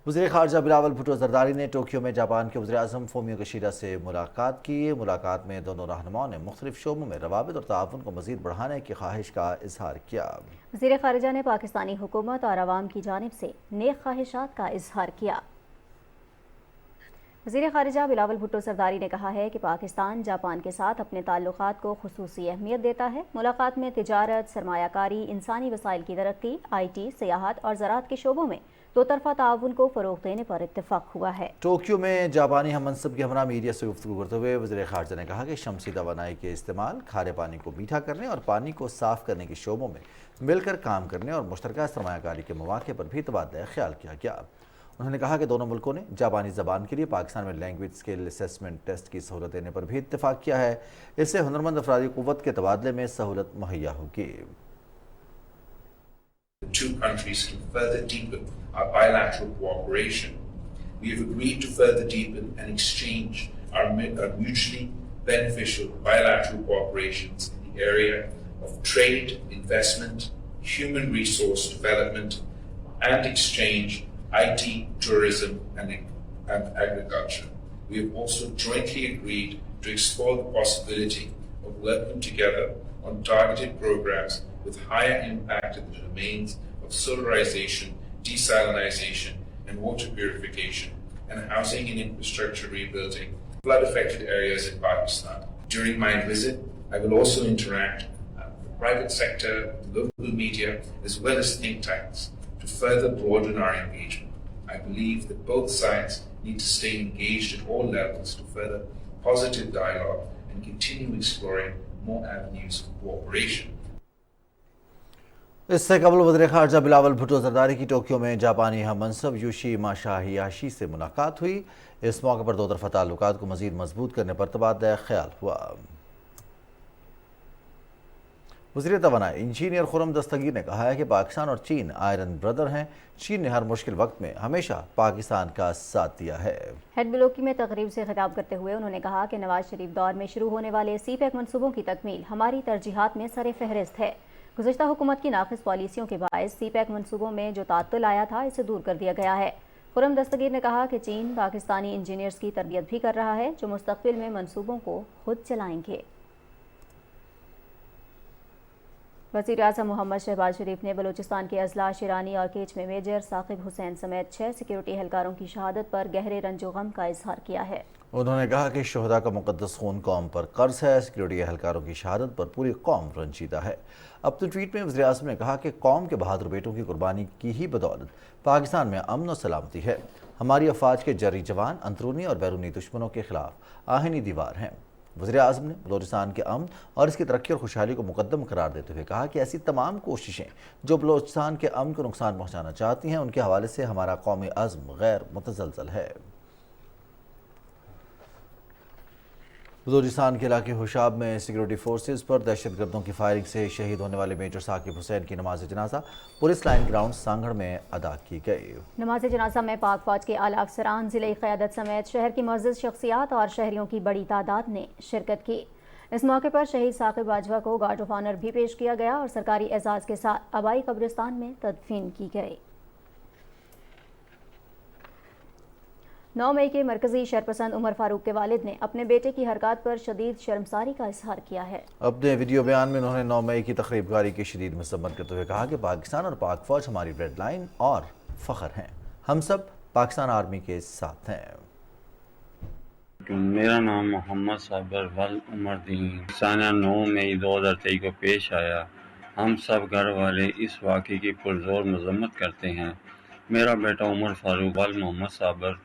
وزیر خارجہ بلاول بھٹو زرداری نے ٹوکیو میں جاپان کے وزیراعظم فومیو کشیڈا سے ملاقات کی۔ ملاقات میں دونوں رہنماؤں نے مختلف شعبوں میں روابط اور تعاون کو مزید بڑھانے کی خواہش کا اظہار کیا۔ وزیر خارجہ نے پاکستانی حکومت اور عوام کی جانب سے نیک خواہشات کا اظہار کیا۔ وزیر خارجہ بلاول بھٹو زرداری نے کہا ہے کہ پاکستان جاپان کے ساتھ اپنے تعلقات کو خصوصی اہمیت دیتا ہے۔ ملاقات میں تجارت، سرمایہ کاری، انسانی وسائل کی ترقی، IT، سیاحت اور زراعت کے شعبوں میں دو طرفہ تعاون کو فروغ دینے پر اتفاق ہوا ہے۔ ٹوکیو میں جاپانی ہم منصب کے ہمراہ میڈیا سے گفتگو کرتے ہوئے وزیر خارجہ نے کہا کہ شمسی توانائی کے استعمال، کھارے پانی کو میٹھا کرنے اور پانی کو صاف کرنے کے شعبوں میں مل کر کام کرنے اور مشترکہ سرمایہ کاری کے مواقع پر بھی تبادلہ خیال کیا گیا۔ انہوں نے کہا کہ دونوں ملکوں نے جاپانی زبان کے لیے پاکستان میں لینگویج اسکل اسیسمنٹ ٹیسٹ کی سہولت دینے پر بھی اتفاق کیا ہے۔ اس سے ہنرمند افرادی قوت کے تبادلے میں سہولت مہیا ہوگی۔ The two countries can further deepen our bilateral cooperation. We have agreed to further deepen and exchange our mutually beneficial bilateral cooperations in the area of trade, investment, human resource development, and exchange, IT, tourism, and agriculture. We have also jointly agreed to explore the possibility of working together on targeted programs with higher impact in the domains of solarization, desalinization, and water purification, and housing and infrastructure rebuilding flood-affected areas in Pakistan. During my visit, I will also interact with the private sector, the local media, as well as think tanks to further broaden our engagement. I believe that both sides need to stay engaged at all levels to further positive dialogue and continue exploring more avenues of cooperation. اس سے قبل وزیر خارجہ بلاول بھٹو زرداری کی Tokyo میں جاپانی ہم منصب یوشی ماشا ہیاشی سے ملاقات ہوئی۔ اس موقع پر دو طرفہ تعلقات کو مزید مضبوط کرنے پر تبادلہ خیال ہوا۔ وزیر توانائی انجینئر خرم دستگیر نے کہا ہے کہ پاکستان اور چین آئرن بردر ہیں۔ چین نے ہر مشکل وقت میں ہمیشہ پاکستان کا ساتھ دیا ہے۔ ہیڈ بلوکی میں تقریب سے خطاب کرتے ہوئے انہوں نے کہا کہ نواز شریف دور میں شروع ہونے والے سی پیک منصوبوں کی تکمیل ہماری ترجیحات میں سر فہرست ہے۔ گزشتہ حکومت کی ناقص پالیسیوں کے باعث سی پیک منصوبوں میں جو تعطل آیا تھا اسے دور کر دیا گیا ہے۔ خرم دستگیر نے کہا کہ چین پاکستانی انجینئرز کی تربیت بھی کر رہا ہے جو مستقبل میں منصوبوں کو خود چلائیں گے۔ وزیر اعظم محمد شہباز شریف نے بلوچستان کے اضلاع شیرانی اور کیچ میں میجر ثاقب حسین سمیت 6 سیکیورٹی اہلکاروں کی شہادت پر گہرے رنج و غم کا اظہار کیا ہے۔ انہوں نے کہا کہ شہداء کا مقدس خون قوم پر قرض ہے۔ سیکیورٹی اہلکاروں کی شہادت پر پوری قوم رنجیدہ ہے۔ اپنے ٹویٹ میں وزیر اعظم نے کہا کہ قوم کے بہادر بیٹوں کی قربانی کی ہی بدولت پاکستان میں امن و سلامتی ہے۔ ہماری افواج کے جری جوان اندرونی اور بیرونی دشمنوں کے خلاف آہنی دیوار ہیں۔ وزیر اعظم نے بلوچستان کے امن اور اس کی ترقی اور خوشحالی کو مقدم قرار دیتے ہوئے کہا کہ ایسی تمام کوششیں جو بلوچستان کے امن کو نقصان پہنچانا چاہتی ہیں ان کے حوالے سے ہمارا قومی عزم غیر متزلزل ہے۔ بلوچستان کے علاقے ہوشاب میں سیکیورٹی فورسز پر دہشت گردوں کی فائرنگ سے شہید ہونے والے میجر ثاقب حسین کی نماز جنازہ پولیس لائن گراؤنڈ سانگھڑ میں ادا کی گئی۔ نماز جنازہ میں پاک فوج کے اعلیٰ افسران، ضلعی قیادت سمیت شہر کی معزز شخصیات اور شہریوں کی بڑی تعداد نے شرکت کی۔ اس موقع پر شہید ثاقب باجوہ کو گارڈ آف آنر بھی پیش کیا گیا اور سرکاری اعزاز کے ساتھ آبائی قبرستان میں تدفین کی گئی۔ 9 मई के मरकजी शरपसंद उमर फारूक के वालिद ने अपने बेटे की हरकत पर शदीद शर्मसारी का इजहार किया है। अपने वीडियो बयान में उन्होंने 9 मई की तखरीबकारी की शदीद मसम्मत करते हुए कहा कि पाकिस्तान और पाक फौज हमारी रेड लाइन और फ़ख्र हैं। हम सब पाकिस्तान आर्मी के साथ हैं। मेरा नाम मोहम्मद साबर वल उमरदीन साना 9 मई 2023 को पेश आया। हम सब घर वाले इस वाक़े की पुरजोर मजम्मत करते हैं। मेरा बेटा उमर फारूक वल मोहम्मद साबर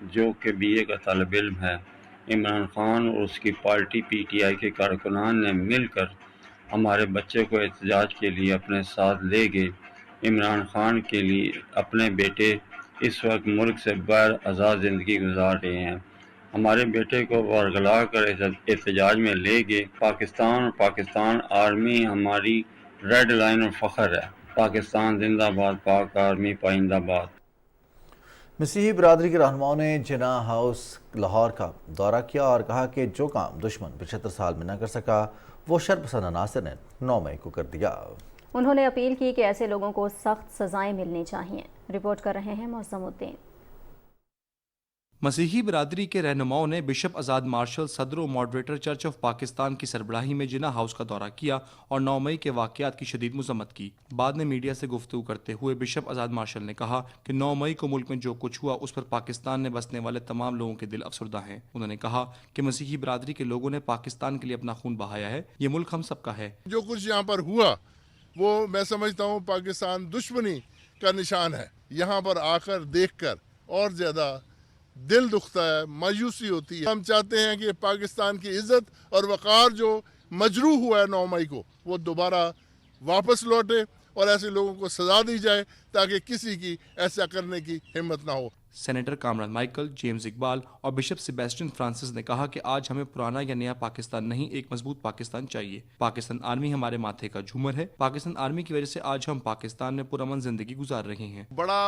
जो कि BA का तालिब इल्म है, इमरान खान और उसकी पार्टी PTI के कारकुनान ने मिलकर हमारे बच्चे को एहतजाज के लिए अपने साथ ले गए। इमरान खान के लिए अपने बेटे इस वक्त मुल्क से बाहर आज़ाद ज़िंदगी गुजार रहे हैं। हमारे बेटे को वरगला कर एहतजाज में ले गए। पाकिस्तान और पाकिस्तान आर्मी हमारी रेड लाइन और फ़ख्र है। पाकिस्तान जिंदाबाद, पाक आर्मी पाइंदाबाद। मसीही बिरादरी के रहनुमाओं ने जिना हाउस लाहौर का दौरा किया और कहा कि जो काम दुश्मन 75 साल में न कर सका वो शरपसंद अनासर ने 9 मई को कर दिया। उन्होंने अपील की कि ऐसे लोगों को सख्त सजाएं मिलनी चाहिए। रिपोर्ट कर रहे हैं मौसमुद्दीन। मसीही बिरादरी के रहनुमाओं ने बिशप आज़ाद मार्शल सदर और मॉडरेटर चर्च ऑफ पाकिस्तान की सरबराही में जिना हाउस का दौरा किया और 9 मई के वाक़यात की शदीद मज़म्मत की। बाद में मीडिया से गुफ्तगू करते हुए बिशप आज़ाद मार्शल ने कहा कि 9 मई को मुल्क में जो कुछ हुआ उस पर पाकिस्तान में बसने वाले तमाम लोगों के दिल अफसरदा हैं। उन्होंने कहा कि मसीही बिरादरी के लोगों ने पाकिस्तान के लिए अपना खून बहाया है। ये मुल्क हम सबका है। जो कुछ यहाँ पर हुआ वो मैं समझता हूँ पाकिस्तान दुश्मनी का निशान है। यहाँ पर आकर देखकर और ज़्यादा दिल दुखता है, मायूसी होती है। हम चाहते हैं कि पाकिस्तान की इज्जत और वक़ार जो मजरूह हुआ है 9 मई को वो दोबारा वापस लौटे और ऐसे लोगों को सजा दी जाए ताकि किसी की ऐसा करने की हिम्मत ना हो। Senator Kamran Michael, James Iqbal और बिशप सेबेस्टियन फ्रांसिस ने कहा कि आज हमें पुराना या नया पाकिस्तान नहीं, एक मजबूत पाकिस्तान चाहिए। पाकिस्तान आर्मी हमारे माथे का झूमर है। पाकिस्तान आर्मी की वजह से आज हम पाकिस्तान में पुरअमन जिंदगी गुजार रहे हैं। बड़ा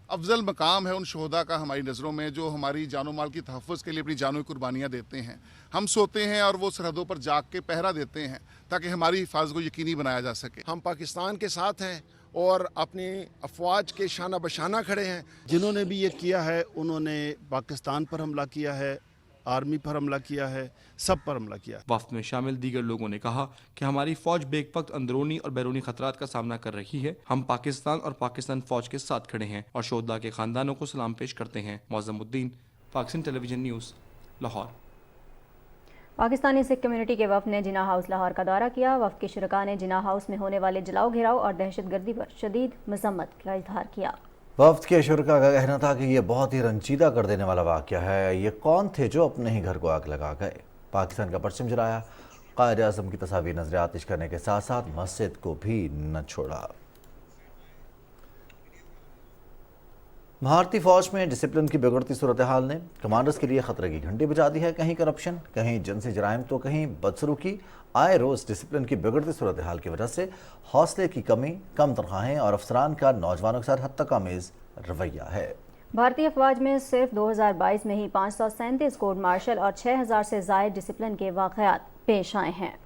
अफजल मकाम है उन शोहदा का हमारी नज़रों में जो हमारी जानो माल की तहफ़्फ़ुज़ के लिए अपनी जानों की कुर्बानियाँ देते हैं। हम सोते हैं और वो सरहदों पर जाग के पहरा देते हैं ताकि हमारी हिफाजत को यकीनी बनाया जा सके। हम पाकिस्तान के साथ हैं और अपनी अफवाज के शाना बशाना खड़े हैं। जिन्होंने भी ये किया है उन्होंने पाकिस्तान पर हमला किया है, आर्मी पर हमला किया है, सब पर हमला किया है। वफ्द में शामिल दीगर लोगों ने कहा कि हमारी फौज बेवक्त अंदरूनी और बैरूनी खतरात का सामना कर रही है। हम पाकिस्तान और पाकिस्तान फौज के साथ खड़े हैं और शोहदा के खानदानों को सलाम पेश करते हैं। Moazzamuddin, Pakistan television news, Lahore. Pakistani Sikh community के वफ़द ने जिना हाउस लाहौर का दौरा किया। वफ़द के शुरका ने जिना हाउस में होने वाले जलाओ घिराव और दहशतगर्दी पर शदीद मज़म्मत का इजहार किया। वफ़द के शुरका का कहना था कि ये बहुत ही रंजीदा कर देने वाला वाक़या है। ये कौन थे जो अपने ही घर को आग लगा गए, पाकिस्तान का परचम जलाया, कायद आज़म की तस्वीर नजर आतिश करने के साथ साथ मस्जिद को भी न छोड़ा। भारतीय फौज में डिसिप्लिन की बिगड़ती सूरत हाल ने कमांडर्स के लिए खतरे की घंटी बजा दी है। कहीं करप्शन, कहीं जिनसी जराइम तो कहीं बदसलूकी। आए रोज़ डिसिप्लिन की बिगड़ती सूरत हाल की वजह से हौसले की कमी, कम तनख्वाहें और अफसरान का नौजवानों के साथ हद तक आमेज़ रवैया है। भारतीय अफवाज में सिर्फ 2022 में ही 537 कोर्ट मार्शल और 6000 से ज़ायद डिसिप्लिन के वाक़यात पेश आए हैं।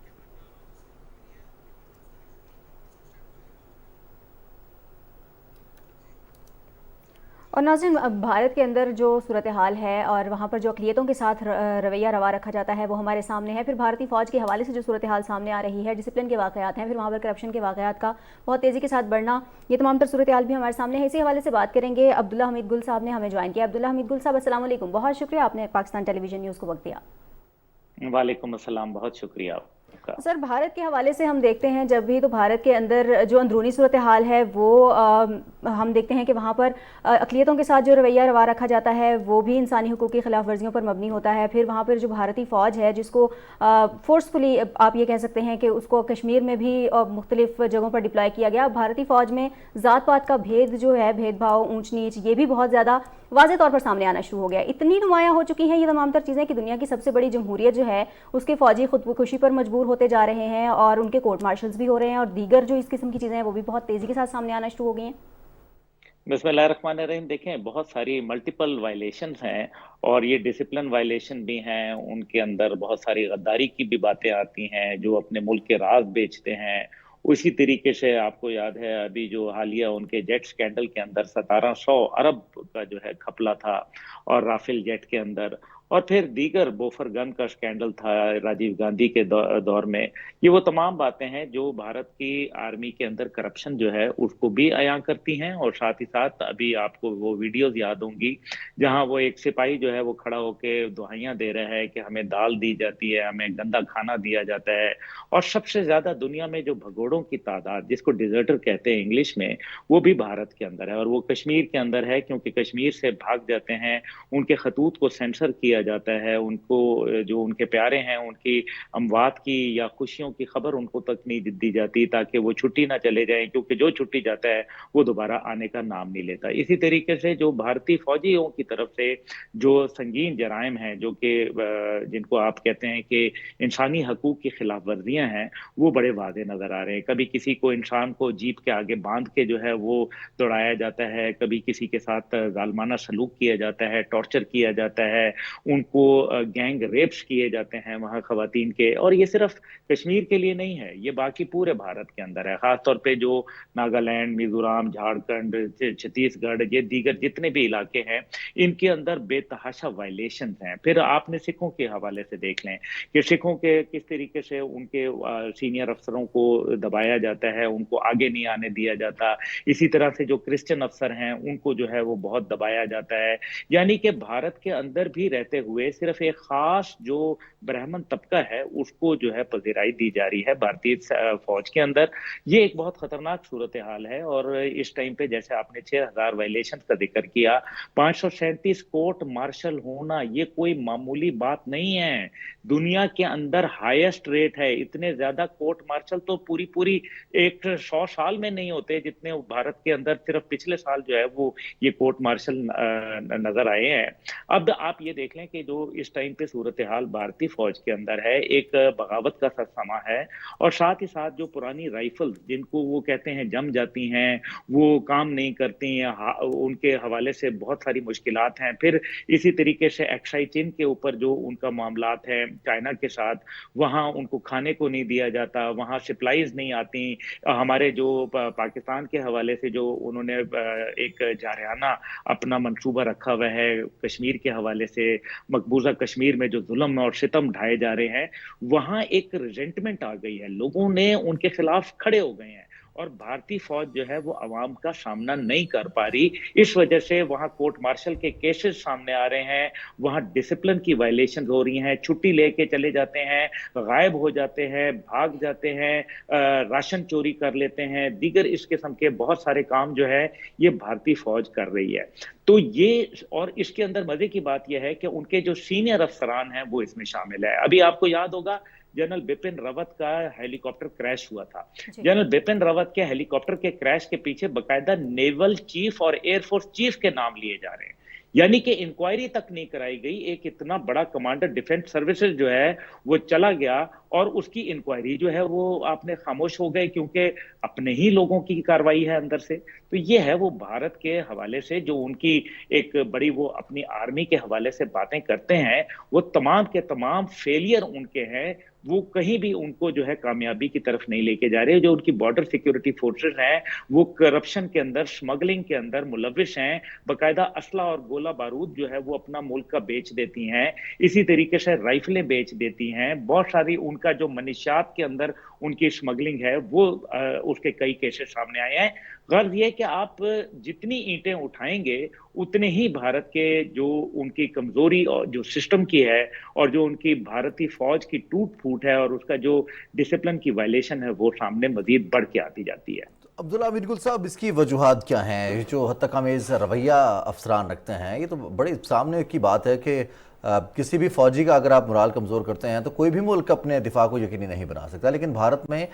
और नाज़रीन, भारत के अंदर जो सूरत हाल है और वहाँ पर जो अक़लियतों के साथ रवैया रवा रखा जाता है वो हमारे सामने है। फिर भारतीय फ़ौज के हवाले से जो सूरत हाल सामने आ रही है, डिसिप्लिन के वाक़यात हैं, फिर वहाँ पर करप्शन के वाक़यात का बहुत तेज़ी के साथ बढ़ना, ये तमाम तर सूरत हाल भी हमारे सामने है। इसी हवाले से बात करेंगे। अब्दुल्ला हमीद गुल साहब ने हमें ज्वाइन किया। अब्दुल्ला हमीद गुल साहब, अस्सलाम वालेकुम, बहुत शुक्रिया आपने पाकिस्तान टेलीविजन न्यूज़ को वक्त दिया। वालेकुम अस्सलाम, बहुत शुक्रिया। सर, भारत के हवाले से हम देखते हैं जब भी तो भारत के अंदर जो अंदरूनी सूरत हाल है वो हम देखते हैं कि वहाँ पर अक़लियतों के साथ जो रवैया रवा रखा जाता है वो भी इंसानी हुकूक़ की खिलाफ वर्जियों पर मबनी होता है। फिर वहाँ पर जो भारतीय फ़ौज है जिसको फोर्सफुली आप ये कह सकते हैं कि उसको कश्मीर में भी मुख्तलिफ जगहों पर डिप्लॉय किया गया। भारतीय फ़ौज में ज़ात पात का भेद जो है, भेदभाव, ऊंच नीच, ये भी बहुत ज़्यादा वाज़ेह तौर पर सामने आना शुरू हो गया। इतनी नुमायाँ हो चुकी हैं ये तमाम तर चीज़ें कि दुनिया की सबसे बड़ी जमहूरियत जो है उसके फ़ौजी खुदकुशी पर मजबूर होते जा रहे हैं और उनके कोर्ट मार्शल्स भी हो रहे हैं और दीगर जो इस किस्म की चीज़ें हैं वो भी बहुत तेज़ी के साथ सामने आना शुरू हो गई हैं। बिस्मिल्लाहिर्रहमानिर्रहीम। देखें, बहुत सारी मल्टीपल वायलेशंस हैं और ये डिसिप्लिन वायलेशन भी हैं। उनके अंदर बहुत सारी गद्दारी की भी बातें आती हैं। जो अपने मुल्क के राज बेचते हैं उसी तरीके से आपको याद है अभी जो हालिया उनके जेट स्कैंडल के अंदर 1700 अरब का जो है घपला था, और राफेल जेट के अंदर, और फिर दीगर बोफर गन का स्कैंडल था राजीव गांधी के दौर में। ये वो तमाम बातें हैं जो भारत की आर्मी के अंदर करप्शन जो है उसको भी अयां करती हैं। और साथ ही साथ अभी आपको वो वीडियोस याद होंगी जहां वो एक सिपाही जो है वो खड़ा होके दुहाइयां दे रहा है कि हमें दाल दी जाती है, हमें गंदा खाना दिया जाता है। और सबसे ज्यादा दुनिया में जो भगोड़ों की तादाद, जिसको डिजर्टर कहते हैं इंग्लिश में, वो भी भारत के अंदर है, और वो कश्मीर के अंदर है, क्योंकि कश्मीर से भाग जाते हैं, उनके खतूत को सेंसर किया जाता है, उनको जो उनके प्यारे हैं उनकी अमवात की या खुशियों की खबर उनको तक नहीं दी जाती, ताकि वो छुट्टी ना चले जाएं, क्योंकि जो छुट्टी जाता है वो दोबारा आने का नाम नहीं लेता। इसी तरीके से जो भारतीय फौजियों की तरफ से जो संगीन जराइम हैं, जो कि जिनको आप कहते हैं कि इंसानी हकूक की खिलाफ वर्जियां हैं, वो बड़े वाज़े नजर आ रहे हैं। कभी किसी को इंसान को जीप के आगे बांध के जो है वो दौड़ाया जाता है, कभी किसी के साथ जालमाना सलूक किया जाता है, टॉर्चर किया जाता है, उनको गैंग रेप्स किए जाते हैं वहाँ खवातीन के। और ये सिर्फ कश्मीर के लिए नहीं है, ये बाकी पूरे भारत के अंदर है। खासतौर पे जो नागालैंड, मिजोरम, झारखंड, छत्तीसगढ़, ये दीगर जितने भी इलाके हैं, इनके अंदर बेतहाशा वायलेशंस हैं। फिर आपने सिखों के हवाले से देख लें कि सिखों के किस तरीके से उनके सीनियर अफसरों को दबाया जाता है, उनको आगे नहीं आने दिया जाता। इसी तरह से जो क्रिश्चियन अफसर हैं उनको जो है वो बहुत दबाया जाता है। यानी कि भारत के अंदर भी रहते हुए सिर्फ एक खास जो ब्राह्मण तबका है उसको जो है पजीराई दी जा रही है भारतीय फौज के अंदर। ये एक बहुत खतरनाक सूरत हाल है। और इस टाइम पे जैसे आपने 6000 वायलेशन का जिक्र किया, 537 कोर्ट मार्शल होना ये कोई मामूली बात नहीं है। दुनिया के अंदर हाईएस्ट रेट है। इतने ज्यादा कोर्ट मार्शल तो पूरी एक 100 साल में नहीं होते जितने भारत के अंदर सिर्फ पिछले साल जो है वो ये कोर्ट मार्शल नजर आए हैं। अब आप ये देख लें कि जो इस टाइम पे सूरत हाल भारतीय फौज के अंदर है, एक बगावत का समा है, और साथ ही साथ जो पुरानी राइफल्स जिनको वो कहते हैं जम जाती हैं, वो काम नहीं करती हैं, उनके हवाले से बहुत सारी मुश्किलात हैं। फिर इसी तरीके से एक्साइज चीन के ऊपर जो उनका मामलात है चाइना के साथ, वहाँ उनको खाने को नहीं दिया जाता, वहाँ सप्लाईज नहीं आती। हमारे जो पाकिस्तान के हवाले से जो उन्होंने एक जारहाना अपना मंसूबा रखा हुआ है कश्मीर के हवाले से, मकबूजा कश्मीर में जो जुल्म और सितम ढाए जा रहे हैं, वहां एक रिजेंटमेंट आ गई है, लोगों ने उनके खिलाफ खड़े हो गए हैं, और भारतीय फौज जो है वो अवाम का सामना नहीं कर पा रही। इस वजह से वहां कोर्ट मार्शल के केसेस सामने आ रहे हैं, वहां डिसिप्लिन की वायलेशन हो रही हैं, छुट्टी लेके चले जाते हैं, गायब हो जाते हैं, भाग जाते हैं, राशन चोरी कर लेते हैं, दीगर इस किस्म के बहुत सारे काम जो है ये भारतीय फौज कर रही है। तो ये, और इसके अंदर मजे की बात यह है कि उनके जो सीनियर अफसरान हैं वो इसमें शामिल है। अभी आपको याद होगा जनरल बिपिन रावत का हेलीकॉप्टर क्रैश हुआ था। जनरल बिपिन रावत के हेलीकॉप्टर के क्रैश के पीछे बकायदा नेवल चीफ और एयरफोर्स चीफ के नाम लिए जा रहे हैं, यानी कि इंक्वायरी तक नहीं कराई गई। एक इतना बड़ा कमांडर डिफेंस सर्विसेज जो है वो चला गया और उसकी इंक्वायरी जो है वो आपने खामोश हो गए, क्योंकि अपने ही लोगों की कार्रवाई है अंदर से। तो ये है वो भारत के हवाले से जो उनकी एक बड़ी वो अपनी आर्मी के हवाले से बातें करते हैं, वो तमाम के तमाम फेलियर उनके हैं, वो कहीं भी उनको जो है कामयाबी की तरफ नहीं लेके जा रहे। जो उनकी बॉर्डर सिक्योरिटी फोर्सेस हैं वो करप्शन के अंदर, स्मगलिंग के अंदर मुलविस हैं, बकायदा असला और गोला बारूद जो है वो अपना मुल्क का बेच देती हैं, इसी तरीके से राइफलें बेच देती हैं, बहुत सारी उनका जो मनीषात के अंदर उनकी स्मगलिंग है वो उसके कई केसेस सामने आए हैं। गर्ज ये कि आप जितनी ईंटें उठाएंगे उतने ही भारत के जो उनकी कमजोरी और जो सिस्टम की है और जो उनकी भारतीय फौज की टूट फूट है और उसका जो डिसिप्लिन की वायलेशन है वो सामने मजीद बढ़ के आती जाती है। अब्दुल्ला अमीन गुल साहब, इसकी वजूहात क्या हैं? जो हद तक आमेज़ रवैया अफसरान रखते हैं, ये तो बड़े सामने की बात है कि किसी भी फौजी का अगर आप मोराल कमज़ोर करते हैं तो कोई भी मुल्क अपने दिफा को यकीनी नहीं बना सकता। लेकिन भारत में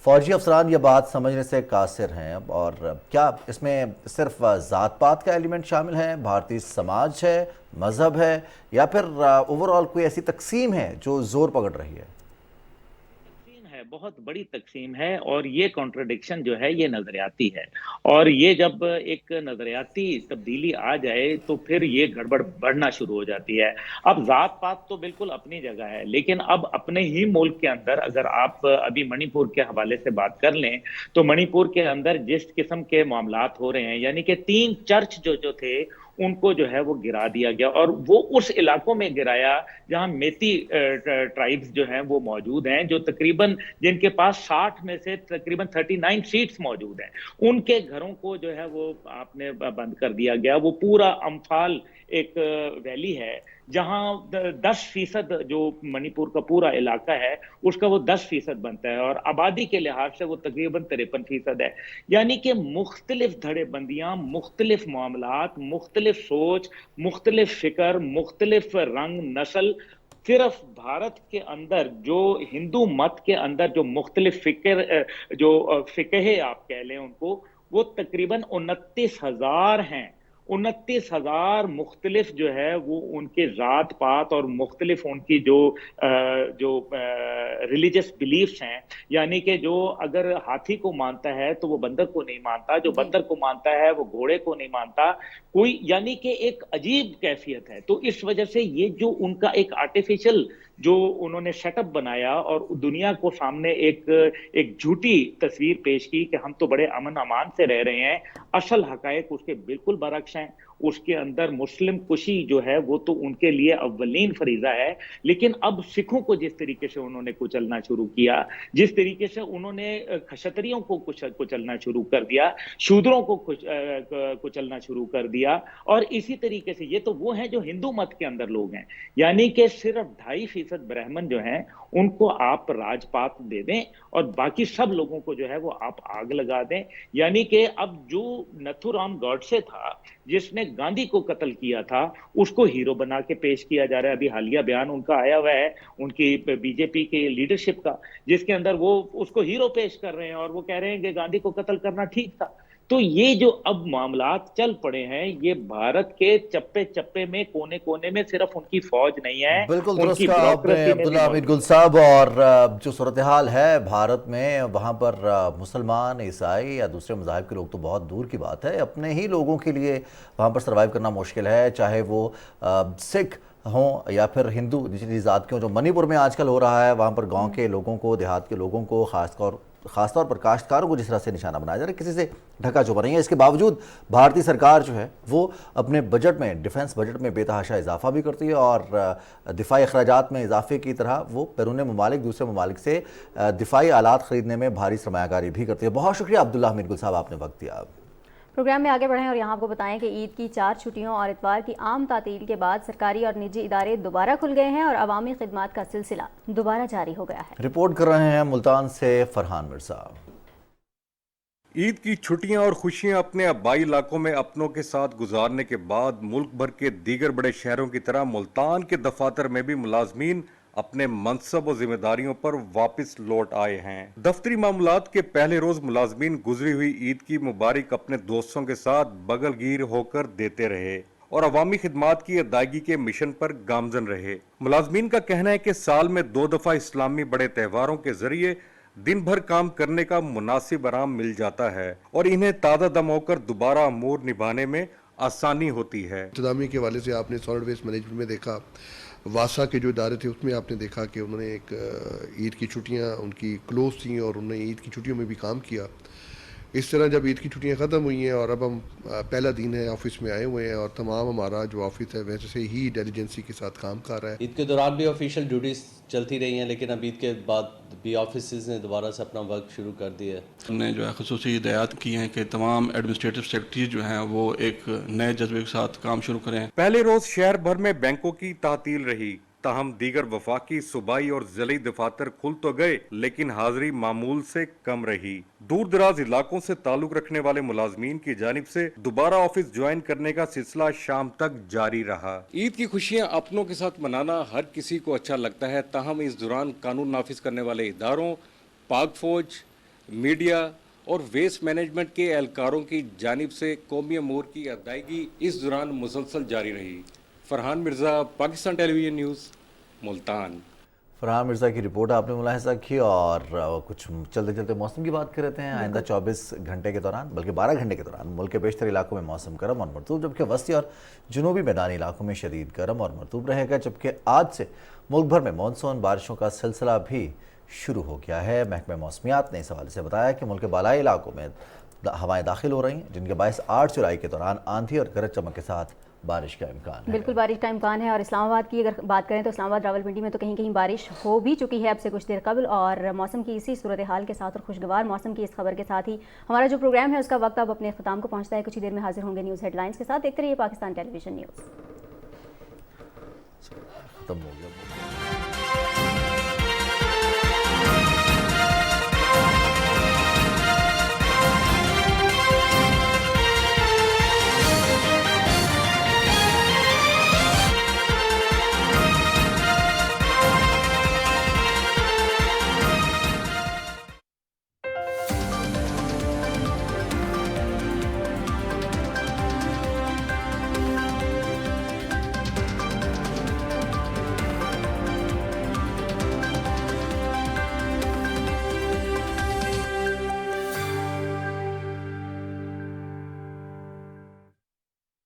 फ़ौजी अफसरान ये बात समझने से कासिर हैं। और क्या इसमें सिर्फ ज़ात पात का एलिमेंट शामिल है, भारतीय समाज है, मज़हब है, या फिर ओवरऑल कोई ऐसी तकसीम है जो ज़ोर पकड़ रही है? बहुत बड़ी तकसीम है और ये कॉन्ट्रडिक्शन जो है ये नजरियाती है, और ये जब एक नजरियाती तब्दीली आ जाए तो फिर ये गड़बड़ बढ़ना शुरू हो जाती है। अब जात पात तो बिल्कुल अपनी जगह है, लेकिन अब अपने ही मुल्क के अंदर अगर आप अभी मणिपुर के हवाले से बात कर लें तो मणिपुर के अंदर जिस किस्म के मामलात हो रहे हैं, यानी कि 3 चर्च जो थे उनको जो है वो गिरा दिया गया, और वो उस इलाकों में गिराया जहां मेती ट्राइब्स जो हैं वो मौजूद हैं, जो तकरीबन जिनके पास 60 में से तकरीबन 39 सीट्स मौजूद हैं, उनके घरों को जो है वो आपने बंद कर दिया गया। वो पूरा अम्फाल एक वैली है जहां 10% जो मणिपुर का पूरा इलाका है उसका वो 10% बनता है, और आबादी के लिहाज से वो तकरीबन 53% है। यानी कि मुख्तलिफ धड़ेबंदियां, मुख्तलिफ मामलात, मुख्तलिफ सोच, मुख्तलिफ फिक्र, मुख्तलिफ रंग, नस्ल, सिर्फ भारत के अंदर जो हिंदू मत के अंदर जो मुख्तलिफ फिक्र जो फिक्र आप कह लें उनको, वो तकरीबन 29,000 हैं। 29,000 मुख्तलिफ जो है वो उनके ज़ात पात और मुख्तलिफ उनकी जो रिलीजियस बिलीफ्स हैं, यानी कि जो अगर हाथी को मानता है तो वो बंदर को नहीं मानता, जो बंदर को मानता है वो घोड़े को नहीं मानता कोई, यानी कि एक अजीब कैफियत है। तो इस वजह से ये जो उनका एक आर्टिफिशियल जो उन्होंने सेटअप बनाया और दुनिया को सामने एक झूठी तस्वीर पेश की कि हम तो बड़े अमन अमान से रह रहे हैं, असल हकायक उसके बिल्कुल बरक्स हैं। उसके अंदर मुस्लिम कुशी जो है वो तो उनके लिए अव्वलीन फरीजा है, लेकिन अब सिखों को जिस तरीके से उन्होंने कुचलना शुरू किया, जिस तरीके से उन्होंने क्षत्रियों को कुचलना शुरू कर दिया, शूद्रों को कुचलना शुरू कर दिया, और इसी तरीके से ये तो वो हैं जो हिंदू मत के अंदर लोग हैं, यानी कि सिर्फ 2.5% ब्राह्मण जो हैं उनको आप राजपात दे दें और बाकी सब लोगों को जो है वो आप आग लगा दें। यानी कि अब जो नथुराम गॉडसे था जिसने गांधी को कत्ल किया था उसको हीरो बना के पेश किया जा रहा है। अभी हालिया बयान उनका आया हुआ है उनकी बीजेपी के लीडरशिप का, जिसके अंदर वो उसको हीरो पेश कर रहे हैं और वो कह रहे हैं कि गांधी को कत्ल करना ठीक था। तो ये जो अब मामलात चल पड़े हैं, ये भारत के चप्पे चप्पे में, कोने कोने में सिर्फ उनकी फौज नहीं है, बिल्कुल उनकी दुरुस्त कहा आपने अब्दुल्ला हमीद गुल साहब। और जो सूरत हाल है भारत में, वहाँ पर मुसलमान, ईसाई या दूसरे मज़ाहिब के लोग तो बहुत दूर की बात है, अपने ही लोगों के लिए वहाँ पर सर्वाइव करना मुश्किल है, चाहे वो सिख हों या फिर हिंदू निचली ज़ात के हों। जो मणिपुर में आजकल हो रहा है, वहाँ पर गाँव के लोगों को, देहात के लोगों को, ख़ासतौर पर काश्तकारों को जिस तरह से निशाना बनाया जा रहा है, किसी से ढका छुपा नहीं है। इसके बावजूद भारतीय सरकार जो है वो अपने बजट में, डिफेंस बजट में बेतहाशा इजाफा भी करती है और दिफाई अखराजात में इजाफे की तरह वो बैरून ममालिक, दूसरे ममालिक से दिफाई आलात ख़रीदने में भारी सरमायाकारी भी करती है। बहुत शुक्रिया अब्दुल्ला हमीद गुल साहब, आपने वक्त दिया। प्रोग्राम में आगे बढ़ें और यहाँ आपको बताएं कि ईद की 4 छुट्टियों और इतवार की आम तातील के बाद सरकारी और निजी इदारे दोबारा खुल गए हैं और अवामी खिदमात का सिलसिला दोबारा जारी हो गया है। रिपोर्ट कर रहे हैं मुल्तान से फरहान मिर्जा। ईद की छुट्टियां और खुशियां अपने आबाई इलाकों में अपनों के साथ गुजारने के बाद मुल्क भर के दीगर बड़े शहरों की तरह मुल्तान के दफातर में भी मुलाजमीन अपने मनसब और जिम्मेदारियों पर वापस लौट आए हैं। दफ्तरी मामलात के पहले रोज मुलाजमीन गुजरी हुई ईद की मुबारक अपने दोस्तों के साथ बगलगीर होकर देते रहे और अवामी खिदमात की अदायगी के मिशन पर गामजन रहे। मुलाजमीन का कहना है कि साल में 2 दफा इस्लामी बड़े त्योहारों के जरिए दिन भर काम करने का मुनासिब आराम मिल जाता है और इन्हें ताज़ा दम होकर दोबारा अमूर निभाने में आसानी होती है। इंतजामी के हवाले से आपने सॉलिड वेस्ट मैनेजमेंट में देखा, वासा के जो इदारे थे उसमें आपने देखा कि उन्होंने एक ईद की छुट्टियां उनकी क्लोज थी और उन्होंने ईद की छुट्टियों में भी काम किया। इस तरह जब ईद की छुट्टियां ख़त्म हुई हैं और अब हम पहला दिन है ऑफिस में आए हुए हैं और तमाम हमारा जो ऑफिस है वैसे से ही डिलीजेंसी के साथ काम कर रहा है। ईद के दौरान भी ऑफिशियल ड्यूटीज़ चलती रही हैं, लेकिन अब ईद के बाद भी ऑफिस ने दोबारा से अपना वर्क शुरू कर दिया है। हमने जो है खुसूसी हिदायत की हैं कि तमाम एडमिनिस्ट्रेटिव सेक्रेटरी जो हैं वो एक नए जज्बे के साथ काम शुरू करें। पहले रोज शहर भर में बैंकों की तातील रही, ताहम दीगर वफाकी, सूबाई और जिले दफातर खुल तो गए लेकिन हाजिरी मामूल से कम रही। दूर दराज इलाकों से ताल्लुक रखने वाले मुलाजमीन की जानिब से दोबारा ऑफिस ज्वाइन करने का सिलसिला शाम तक जारी रहा। ईद की खुशियां अपनों के साथ मनाना हर किसी को अच्छा लगता है, ताहम इस दौरान कानून नाफिज करने वाले इदारों, पाक फौज, मीडिया और वेस्ट मैनेजमेंट के एहलकारों की जानिब से कौमी अमूर की अदायगी इस दौरान मुसलसल जारी रही। Farhan Mirza, Pakistan television news, Multan. فرحان مرزا کی رپورٹ آپ نے ملاحظہ کی، اور کچھ چلتے چلتے موسم کی بات کر رہے ہیں۔ آئندہ 24 گھنٹے کے دوران، بلکہ 12 گھنٹے کے دوران ملک کے بیشتر علاقوں میں موسم گرم اور مرطوب، جبکہ وسطی اور جنوبی میدانی علاقوں میں شدید گرم اور مرطوب رہے گا، جبکہ آج سے ملک بھر میں مانسون بارشوں کا سلسلہ بھی شروع ہو گیا ہے۔ محکمہ موسمیات نے اس حوالے سے بتایا کہ ملک کے بالائی علاقوں میں ہوائیں داخل ہو رہی ہیں، جن کے باعث 8 جولائی کے دوران آندھی اور گرج چمک کے ساتھ بارش کا امکان ہے۔ بالکل بارش کا امکان ہے، اور اسلام آباد کی اگر بات کریں تو اسلام آباد راولپنڈی میں تو کہیں کہیں بارش ہو بھی چکی ہے اب سے کچھ دیر قبل، اور موسم کی اسی صورتحال کے ساتھ اور خوشگوار موسم کی اس خبر کے ساتھ ہی ہمارا جو پروگرام ہے اس کا وقت اب اپنے اختتام کو پہنچتا ہے۔ کچھ ہی دیر میں حاضر ہوں گے نیوز ہیڈ لائنز کے ساتھ۔ دیکھتے رہیے پاکستان ٹیلی ویژن نیوز۔ ختم ہو گیا۔